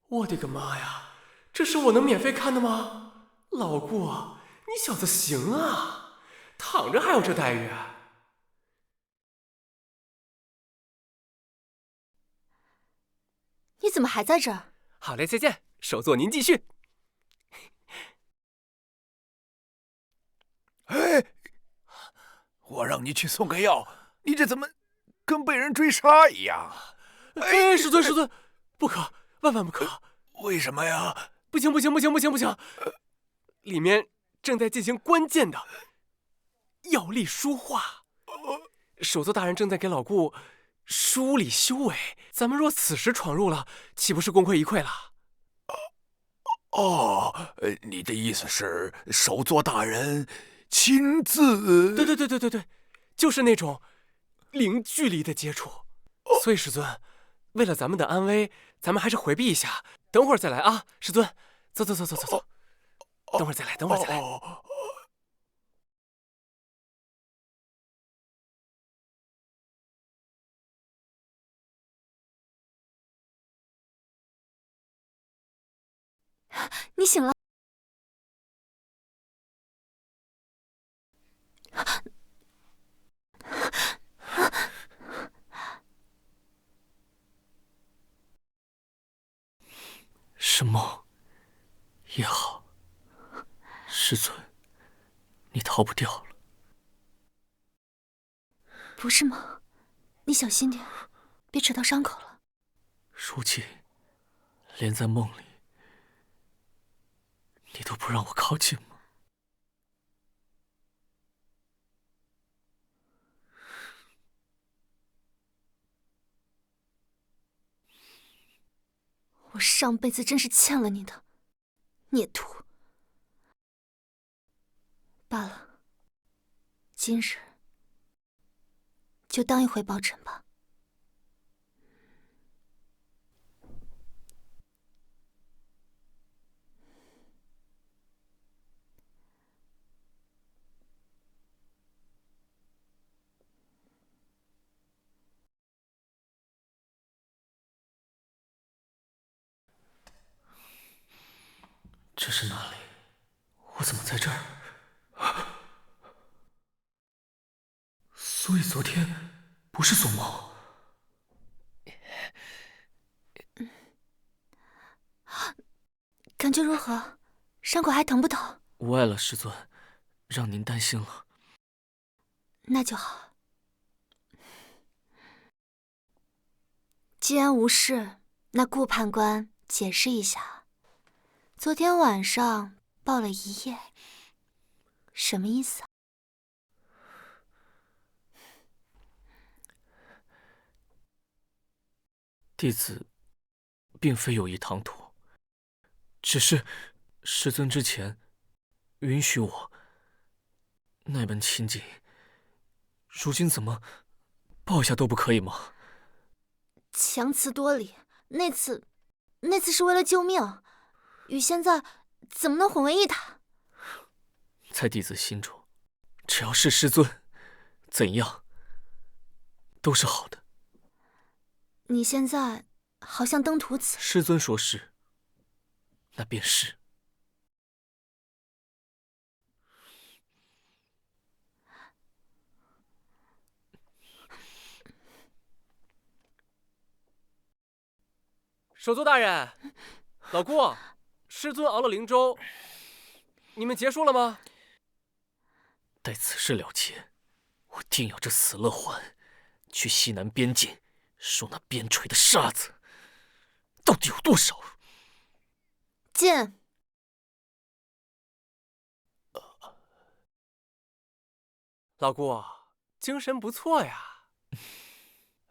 S1: 我的个妈呀！这是我能免费看的吗？老顾，你小子行啊，躺着还有这待遇。
S7: 你怎么还在这儿？
S1: 好嘞，再见，首座您继续。
S10: 哎，我让你去送个药，你这怎么跟被人追杀一样？
S1: 哎，师尊，不可，万万不可！
S10: 为什么呀？
S1: 不行！里面正在进行关键的药力疏化，首座大人正在给老顾梳理修为，咱们若此时闯入了，岂不是功亏一篑了？
S10: 你的意思是首座大人亲自？
S1: 对，就是那种零距离的接触。所以师尊，为了咱们的安危，咱们还是回避一下，等会儿再来啊！师尊，走，等会儿再来。
S7: 你醒了？
S4: 是梦也好，师尊，你逃不掉了。
S2: 不是梦，你小心点，别扯到伤口了。
S4: 如今，连在梦里，你都不让我靠近吗？
S2: 我上辈子真是欠了你的，孽徒。罢了，今日就当一回报臣吧。
S4: 这是哪里？我怎么在这儿？所以昨天不是做梦。
S7: 感觉如何？伤口还疼不疼？
S4: 无碍了，师尊，让您担心了。
S7: 那就好。既然无事，那顾判官解释一下，昨天晚上抱了一夜，什么意思啊？
S4: 弟子并非有意唐突，只是师尊之前允许我那般亲近，如今怎么抱一下都不可以吗？
S7: 强词夺理，那次是为了救命，与现在怎么能混为一谈？
S4: 在弟子心中，只要是师尊，怎样都是好的。
S7: 你现在好像登徒子。
S4: 师尊说是，那便是。
S1: 首座大人，老顾，师尊熬了灵粥，你们结束了吗？
S4: 待此事了结，我定要这死乐环去西南边境，说那边陲的沙子到底有多少。
S7: 进。
S1: 老顾，精神不错呀。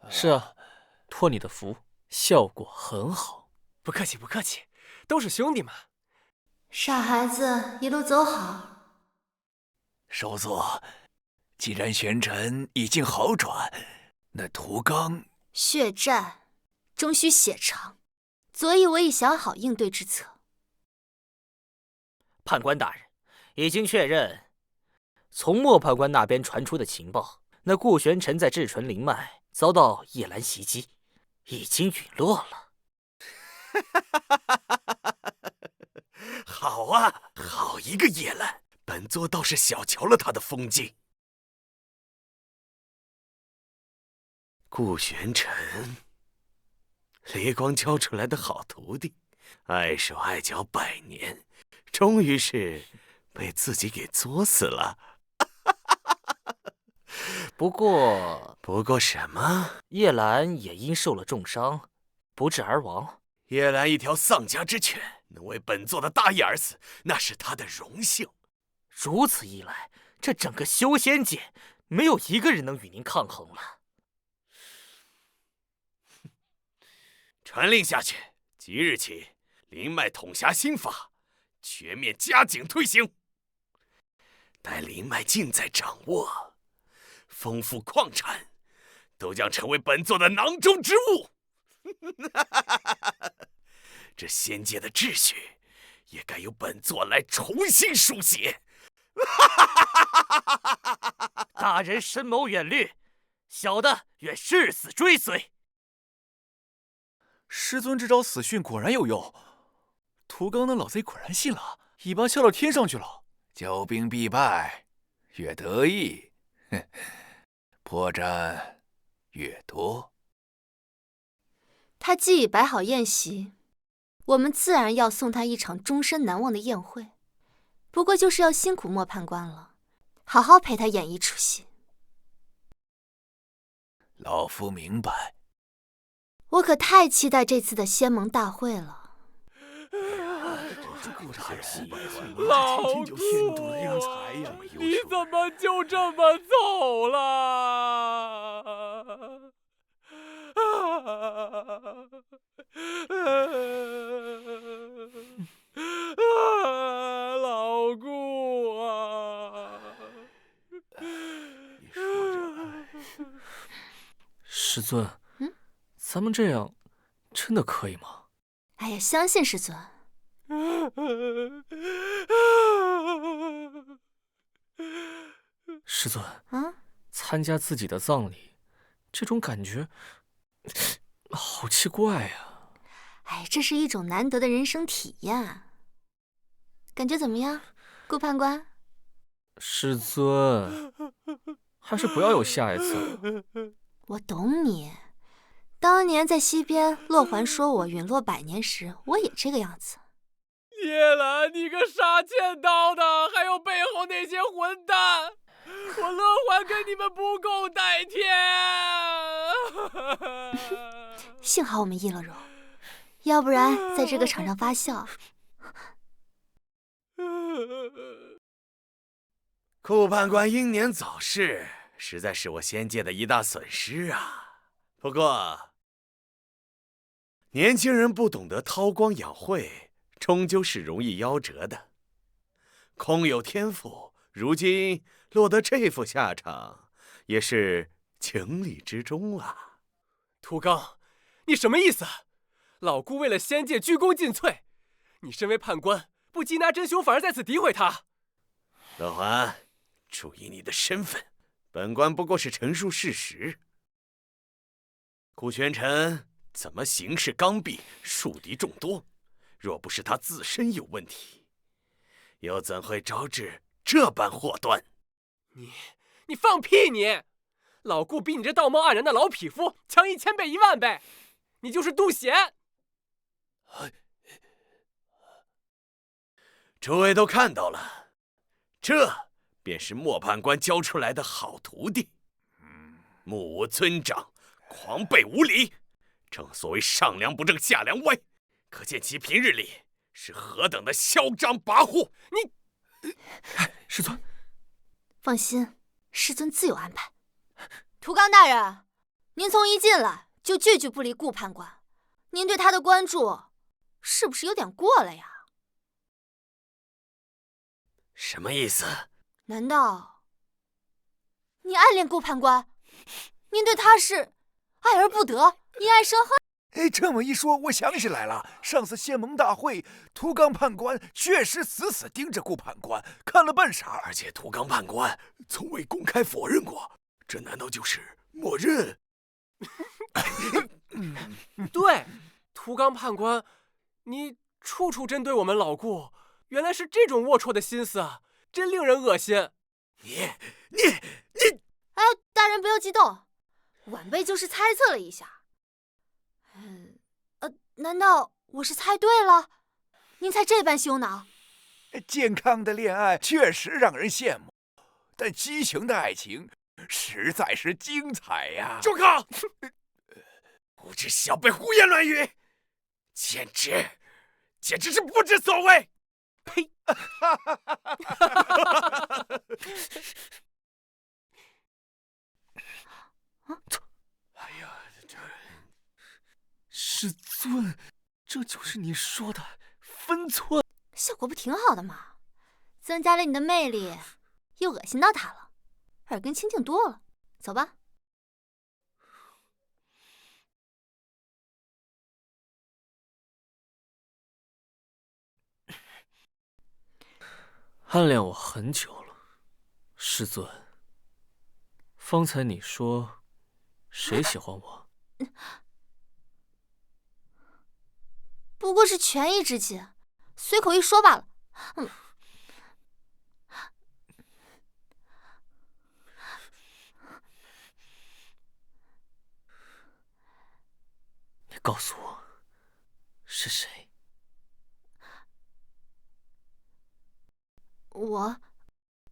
S4: 是啊，托你的福，效果很好。
S1: 不客气，不客气，都是兄弟嘛。
S2: 傻孩子，一路走好。
S10: 首座，既然玄尘已经好转，那涂刚
S7: 血战，终须血偿，所以我已想好应对之策。
S5: 判官大人，已经确认，从莫判官那边传出的情报，那顾玄尘在至纯灵脉遭到叶兰袭击，已经陨落了。
S6: 好啊，好一个叶兰！本座倒是小瞧了他的疯劲。顾玄尘，雷光教出来的好徒弟，碍手碍脚百年，终于是被自己给作死了。
S5: 不过
S6: 什么？
S5: 叶兰也因受了重伤，不治而亡。
S6: 叶兰一条丧家之犬，能为本座的大义而死，那是他的荣幸。
S5: 如此一来，这整个修仙界没有一个人能与您抗衡了。
S6: 传令下去，即日起，灵脉统辖新法，全面加紧推行。待灵脉尽在掌握，丰富矿产都将成为本座的囊中之物。这仙界的秩序，也该由本座来重新书写。
S5: 大人深谋远虑，小的愿誓死追随。
S10: 师尊这招死训果然有用，涂刚那老贼果然信了，尾巴翘到天上去了。骄兵必败，越得意，破绽越多。
S7: 他既已摆好宴席，我们自然要送他一场终身难忘的宴会。不过就是要辛苦莫判官了，好好陪他演一出戏。
S10: 老夫明白。
S7: 我可太期待这次的仙盟大会了。
S1: 老顾，你怎么就这么走了？老顾啊！
S6: 你说着，
S4: 师尊，咱们这样真的可以吗？
S7: 哎呀，相信师尊。
S4: 师尊，参加自己的葬礼，这种感觉好奇怪呀。
S7: 哎，这是一种难得的人生体验。感觉怎么样，顾判官？
S4: 师尊，还是不要有下一次了。
S7: 我懂你，当年在西边，洛环说我陨落100年时，我也这个样子。
S1: 叶兰，你个杀剑刀的，还有背后那些混蛋，我乐环跟你们不共戴天。
S7: 幸好我们易了柔，要不然在这个场上发笑。
S6: 顾判官英年早逝，实在是我仙界的一大损失啊。不过，年轻人不懂得韬光养晦，终究是容易夭折的。空有天赋，如今落得这副下场，也是情理之中啊。
S1: 涂刚，你什么意思？老顾为了仙界鞠躬尽瘁，你身为判官，不缉拿真凶，反而在此诋毁他。
S6: 乐环，注意你的身份，本官不过是陈述事实。顾玄尘怎么行事刚愎，树敌众多？若不是他自身有问题，又怎会招致这般祸端？
S1: 你放屁你！老顾比你这道貌岸然的老匹夫强1000倍10000倍，你就是杜贤。
S6: 诸位都看到了，这便是莫判官教出来的好徒弟。目无尊长，狂悖无礼，正所谓上梁不正下梁歪，可见其平日里是何等的嚣张跋扈。
S4: 师尊，
S7: 放心，师尊自有安排。涂刚大人，您从一进来就句句不离顾判官，您对他的关注是不是有点过了呀？
S6: 什么意思？
S7: 难道你暗恋顾判官？您对他是爱而不得，因爱生恨？
S12: 哎，这么一说，我想起来了，上次仙盟大会，涂刚判官确实死死盯着顾判官，看了半晌。
S3: 而且涂刚判官从未公开否认过，这难道就是默认？
S1: 对，涂刚判官，你处处针对我们老顾，原来是这种龌龊的心思啊，真令人恶心。
S3: 你！
S7: 哎，大人不要激动，晚辈就是猜测了一下。难道我是猜对了？您才这般羞恼。
S12: 健康的恋爱确实让人羡慕，但畸形的爱情实在是精彩呀！
S3: 住口！无知小辈胡言乱语，简直是不知所谓！
S1: 呸！
S12: 哎呀，师尊，这就是你说的分寸？
S7: 效果不挺好的吗？增加了你的魅力，又恶心到他了，耳根清净多了。走吧。
S4: 暗恋我很久了，师尊。方才你说，谁喜欢我？
S7: 不过是权宜之计，随口一说罢了。
S4: 你告诉我，是谁？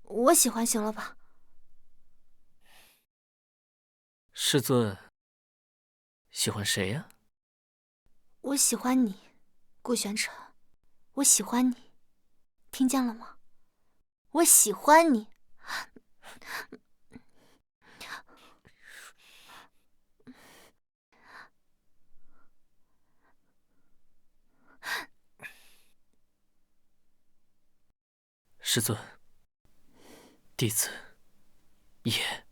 S7: 我喜欢，行了吧？
S4: 师尊喜欢谁呀？
S7: 我喜欢你，顾玄尘，我喜欢你，听见了吗？我喜欢你。
S4: 师尊，弟子也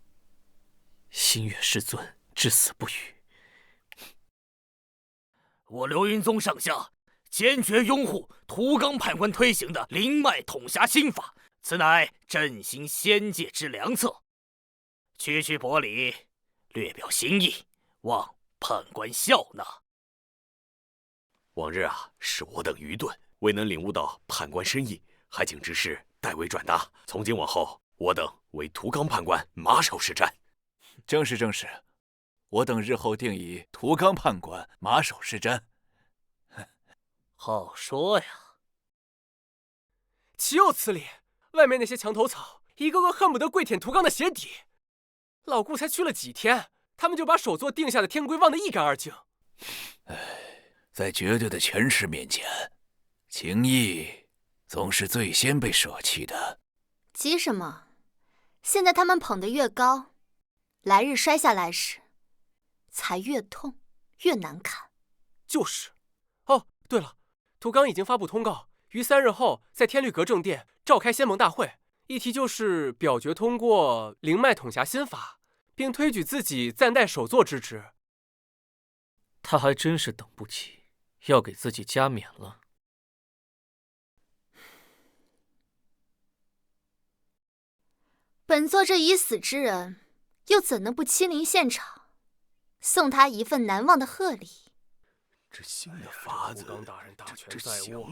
S4: 心悦师尊，至死不渝。
S5: 我流云宗上下坚决拥护涂刚判官推行的灵脉统辖心法，此乃振兴仙界之良策。区区薄礼，略表心意，望判官笑纳。
S6: 往日啊，是我等愚钝，未能领悟到判官深意，
S3: 还请执事代为转达。从今往后，我等为涂冈判官马首是瞻。
S10: 正是正是，我等日后定以涂冈判官马首是瞻。
S5: 好说呀。
S1: 岂有此理！外面那些墙头草，一个个恨不得跪舔涂冈的鞋底。老顾才去了几天，他们就把首座定下的天规忘得一干二净。
S10: 在绝对的权势面前，情义总是最先被舍弃的。
S7: 急什么？现在他们捧得越高，来日摔下来时，才越痛越难看。
S1: 就是。哦，对了，涂冈已经发布通告，于3日后在天律阁正殿召开仙盟大会，议题就是表决通过灵脉统辖新法，并推举自己暂代首座之职。
S4: 他还真是等不起，要给自己加冕了。
S7: 本座这已死之人，又怎能不亲临现场，送他一份难忘的贺礼？
S3: 这新的法子，
S1: 涂冈大人大权在握，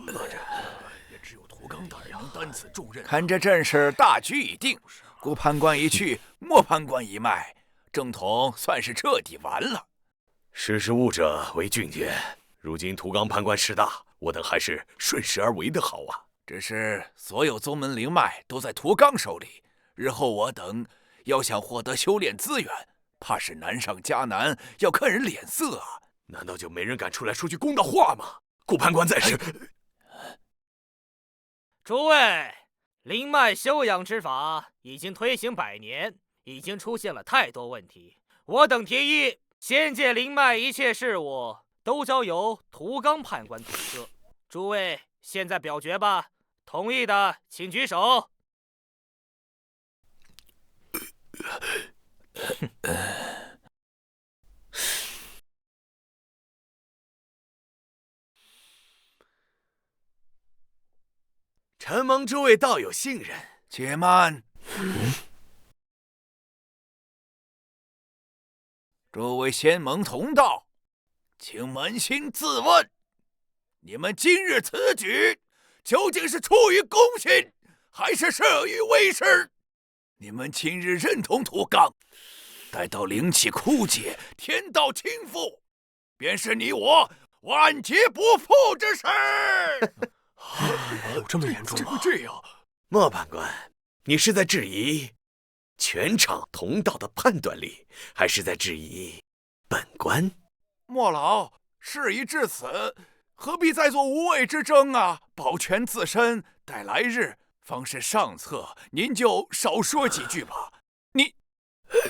S3: 也只有涂冈大人能担此重任。
S10: 看这阵势，大局已定，顾判官一去，莫判官一脉，正统算是彻底完了。
S3: 识时务者为俊杰，如今涂冈判官势大，我等还是顺势而为的好啊。
S10: 只是所有宗门灵脉都在涂冈手里，日后我等要想获得修炼资源，怕是难上加难，要看人脸色啊。
S3: 难道就没人敢出来说句公道话吗？顾判官在世。
S5: 诸位，灵脉修养之法已经推行100年，已经出现了太多问题。我等提议，仙界灵脉一切事务都交由涂冈判官统摄。诸位现在表决吧，同意的请举手。
S3: 承蒙诸位道友信任。
S10: 且慢，诸位仙盟同道，请扪心自问，你们今日此举究竟是出于公心，还是慑于为师？你们今日认同涂冈，待到灵气枯竭，天道倾覆，便是你我万劫不复之时。
S1: 有这么严重吗？
S3: 这样，莫判官，你是在质疑全场同道的判断力，还是在质疑本官？
S12: 莫老，事已至此，何必再做无谓之争啊？
S10: 保全自身，待来日方是上策，您就少说几句吧。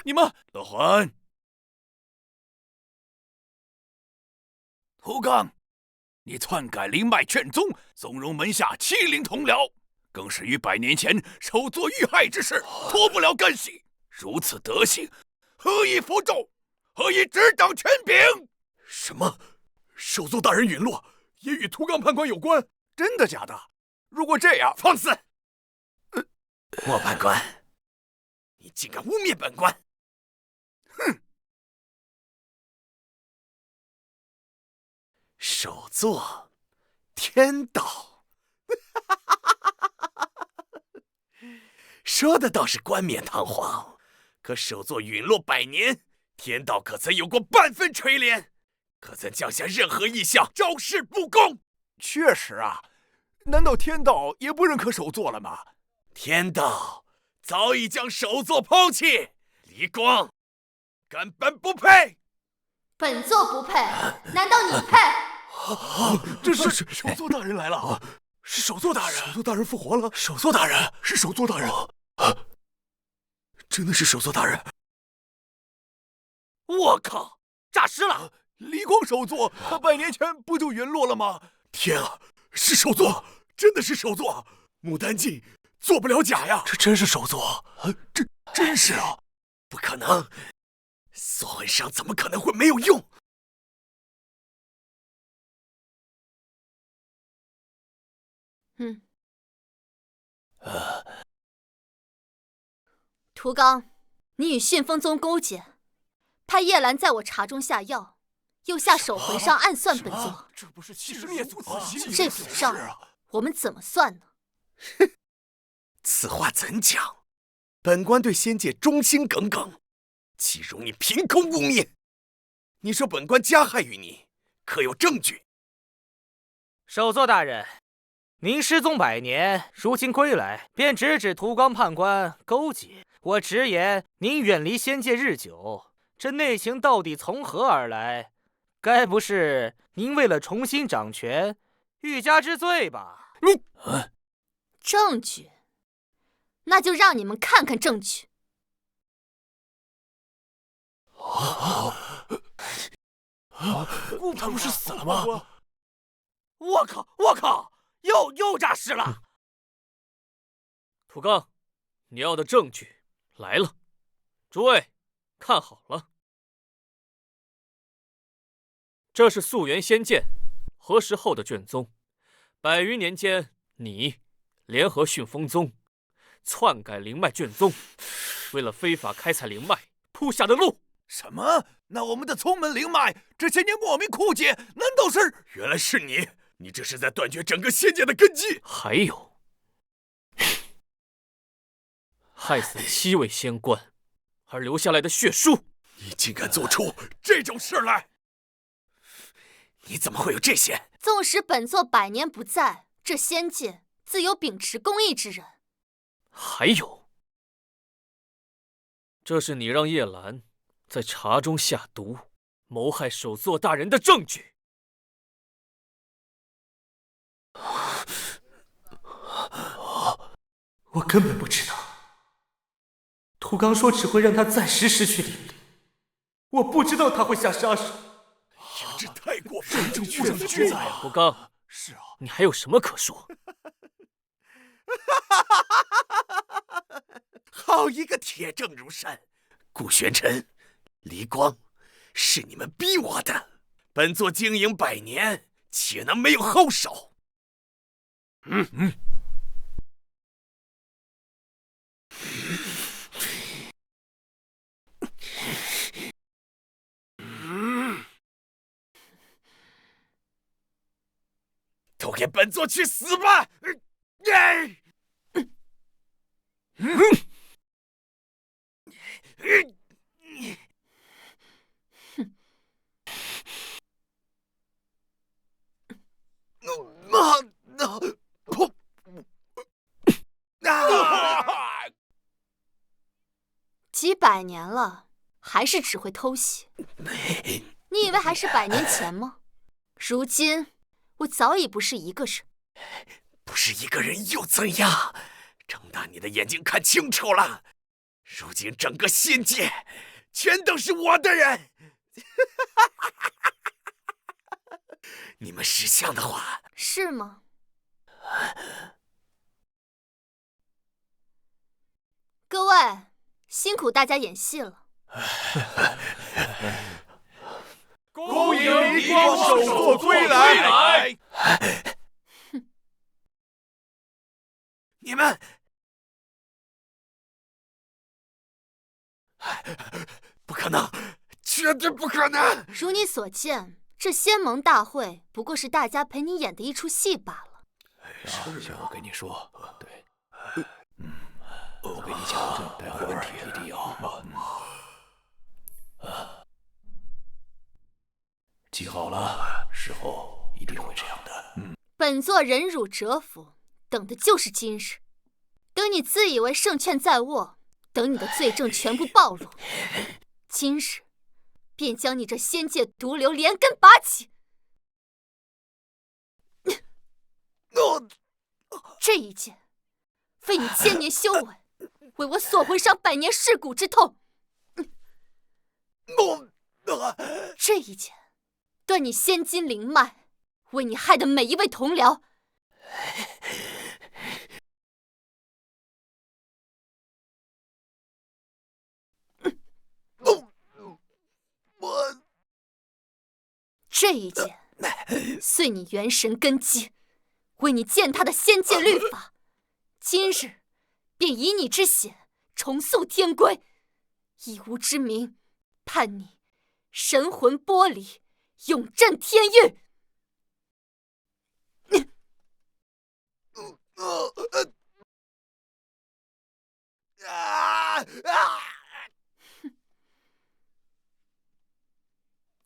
S10: 你们，乐环，涂冈，你篡改灵脉卷宗，纵容门下欺凌同僚，更是于100年前首座遇害之事，脱不了干系。如此德行，何以服众？何以执掌权柄？
S3: 什么？首座大人陨落，也与涂冈判官有关？
S12: 真的假的？如果这样，
S3: 放肆！莫判官，你竟敢污蔑本官！
S12: 哼！
S3: 首座天道，说的倒是冠冕堂皇，可首座陨落100年，天道可曾有过半分垂怜？可曾降下任何异象昭示不公？
S12: 确实啊，难道天道也不认可首座了吗？
S3: 天道早已将首座抛弃，离光根本不配。
S7: 本座不配，难道你配？
S3: 这是首座大人来了！是首座大人！首座大人复活了！首座大人是首座大人！真的是首座大人！
S5: 我靠，诈尸了！
S12: 离光首座，他100年前不就陨落了吗？
S3: 天啊，是首座！真的是首座！牡丹镜做不了假呀！这真是首座！这真是啊！不可能，锁魂伤怎么可能会没有用？
S7: 涂冈，你与旋风宗勾结，派叶兰在我茶中下药，又下手魂伤暗算本座。
S3: 这不是欺师灭祖！
S7: 这笔账我们怎么算呢？
S3: 此话怎讲？本官对仙界忠心耿耿，岂容你凭空污蔑？你说本官加害于你，可有证据？
S5: 首座大人，您失踪100年，如今归来，便直指屠刚判官勾结。我直言，您远离仙界日久，这内情到底从何而来？该不是您为了重新掌权，欲加之罪吧？
S1: 你，
S7: 证据？那就让你们看看证据。
S1: 他不是死了吗？
S5: 我靠！又诈尸了！
S4: 土刚，你要的证据来了，诸位看好了，这是溯源仙剑何时后的卷宗。100余年间，你联合迅风宗，篡改灵脉卷宗，为了非法开采灵脉铺下的路。
S12: 什么？那我们的宗门灵脉这些年莫名枯竭，难道是？
S3: 原来是你！你这是在断绝整个仙界的根基。
S4: 还有，害死7位仙官而留下来的血书。
S3: 你竟敢做出这种事来！你怎么会有这些？
S7: 纵使本座100年不在，这仙界自有秉持公义之人。
S4: 还有，这是你让叶兰在茶中下毒，谋害首座大人的证据。
S5: 我根本不知道。屠刚说只会让他暂时失去灵力，我不知道他会下杀手。
S3: 这太过分了！
S4: 这不能存在啊！屠刚，
S12: 是啊，
S4: 你还有什么可说？
S3: 好一个铁证如山！顾玄尘、离光，是你们逼我的。本座经营100年，岂能没有后手？都给本座去死吧！
S7: 几百年了，还是只会偷袭。你以为还是100年前吗？如今我早已不是一个人。
S3: 不是一个人又怎样？睁大你的眼睛看清楚了，如今整个仙界全都是我的人。你们识相的话，
S7: 是吗？各位，辛苦大家演戏了。
S12: 恭迎离光首座归来！
S3: 你们不可能，绝对不可能！
S7: 如你所见，这仙盟大会不过是大家陪你演的一出戏罢了。
S10: 是我跟你说，对，我跟你讲，待会儿问题一定要记好了，事后一定会这样的。
S7: 本座忍辱蛰伏，等的就是今日。等你自以为胜券在握，等你的罪证全部暴露，今日便将你这仙界毒瘤连根拔起。这一剑，为你1000年修为，为我锁魂伤100年噬骨之痛。这一剑，断你仙金灵脉，为你害的每一位同僚。这一剑，碎你元神根基，为你践踏的仙界律法。今日，便以你之血重塑天规，以吾之名，判你神魂剥离，永镇天狱。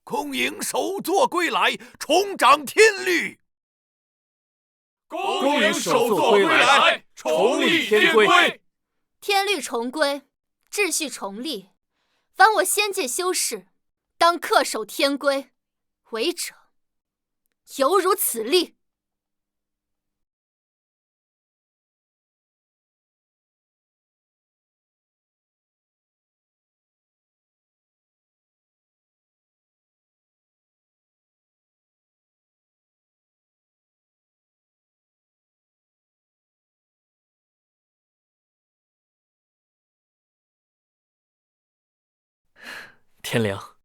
S12: 空营首座归来，重掌天律。
S1: 恭迎首座归来，重立天规。
S7: 天律重归，秩序重立。凡我仙界修士，当恪守天规，违者犹如此例。
S4: 天凉，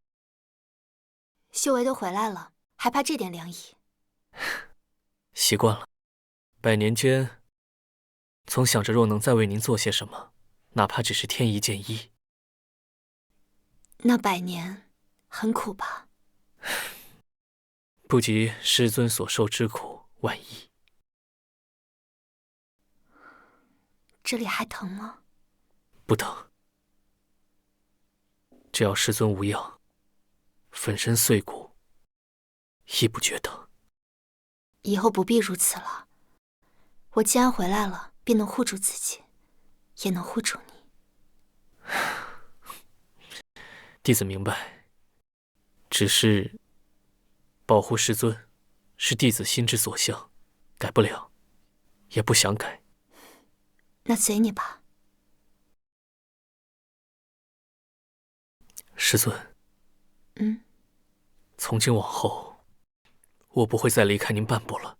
S7: 修为都回来了，还怕这点凉意？
S4: 习惯了。百年间，总想着若能再为您做些什么，哪怕只是添一件衣。
S7: 那百年很苦吧？
S4: 不及师尊所受之苦万一。
S7: 这里还疼吗？
S4: 不疼。只要师尊无恙，粉身碎骨亦不觉疼。
S7: 以后不必如此了。我既然回来了，便能护住自己，也能护住你。
S4: 弟子明白，只是保护师尊是弟子心之所向，改不了，也不想改。
S7: 那随你吧。
S4: 师尊，从今往后，我不会再离开您半步了。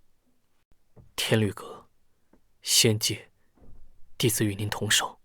S4: 天律阁、仙界，弟子与您同守。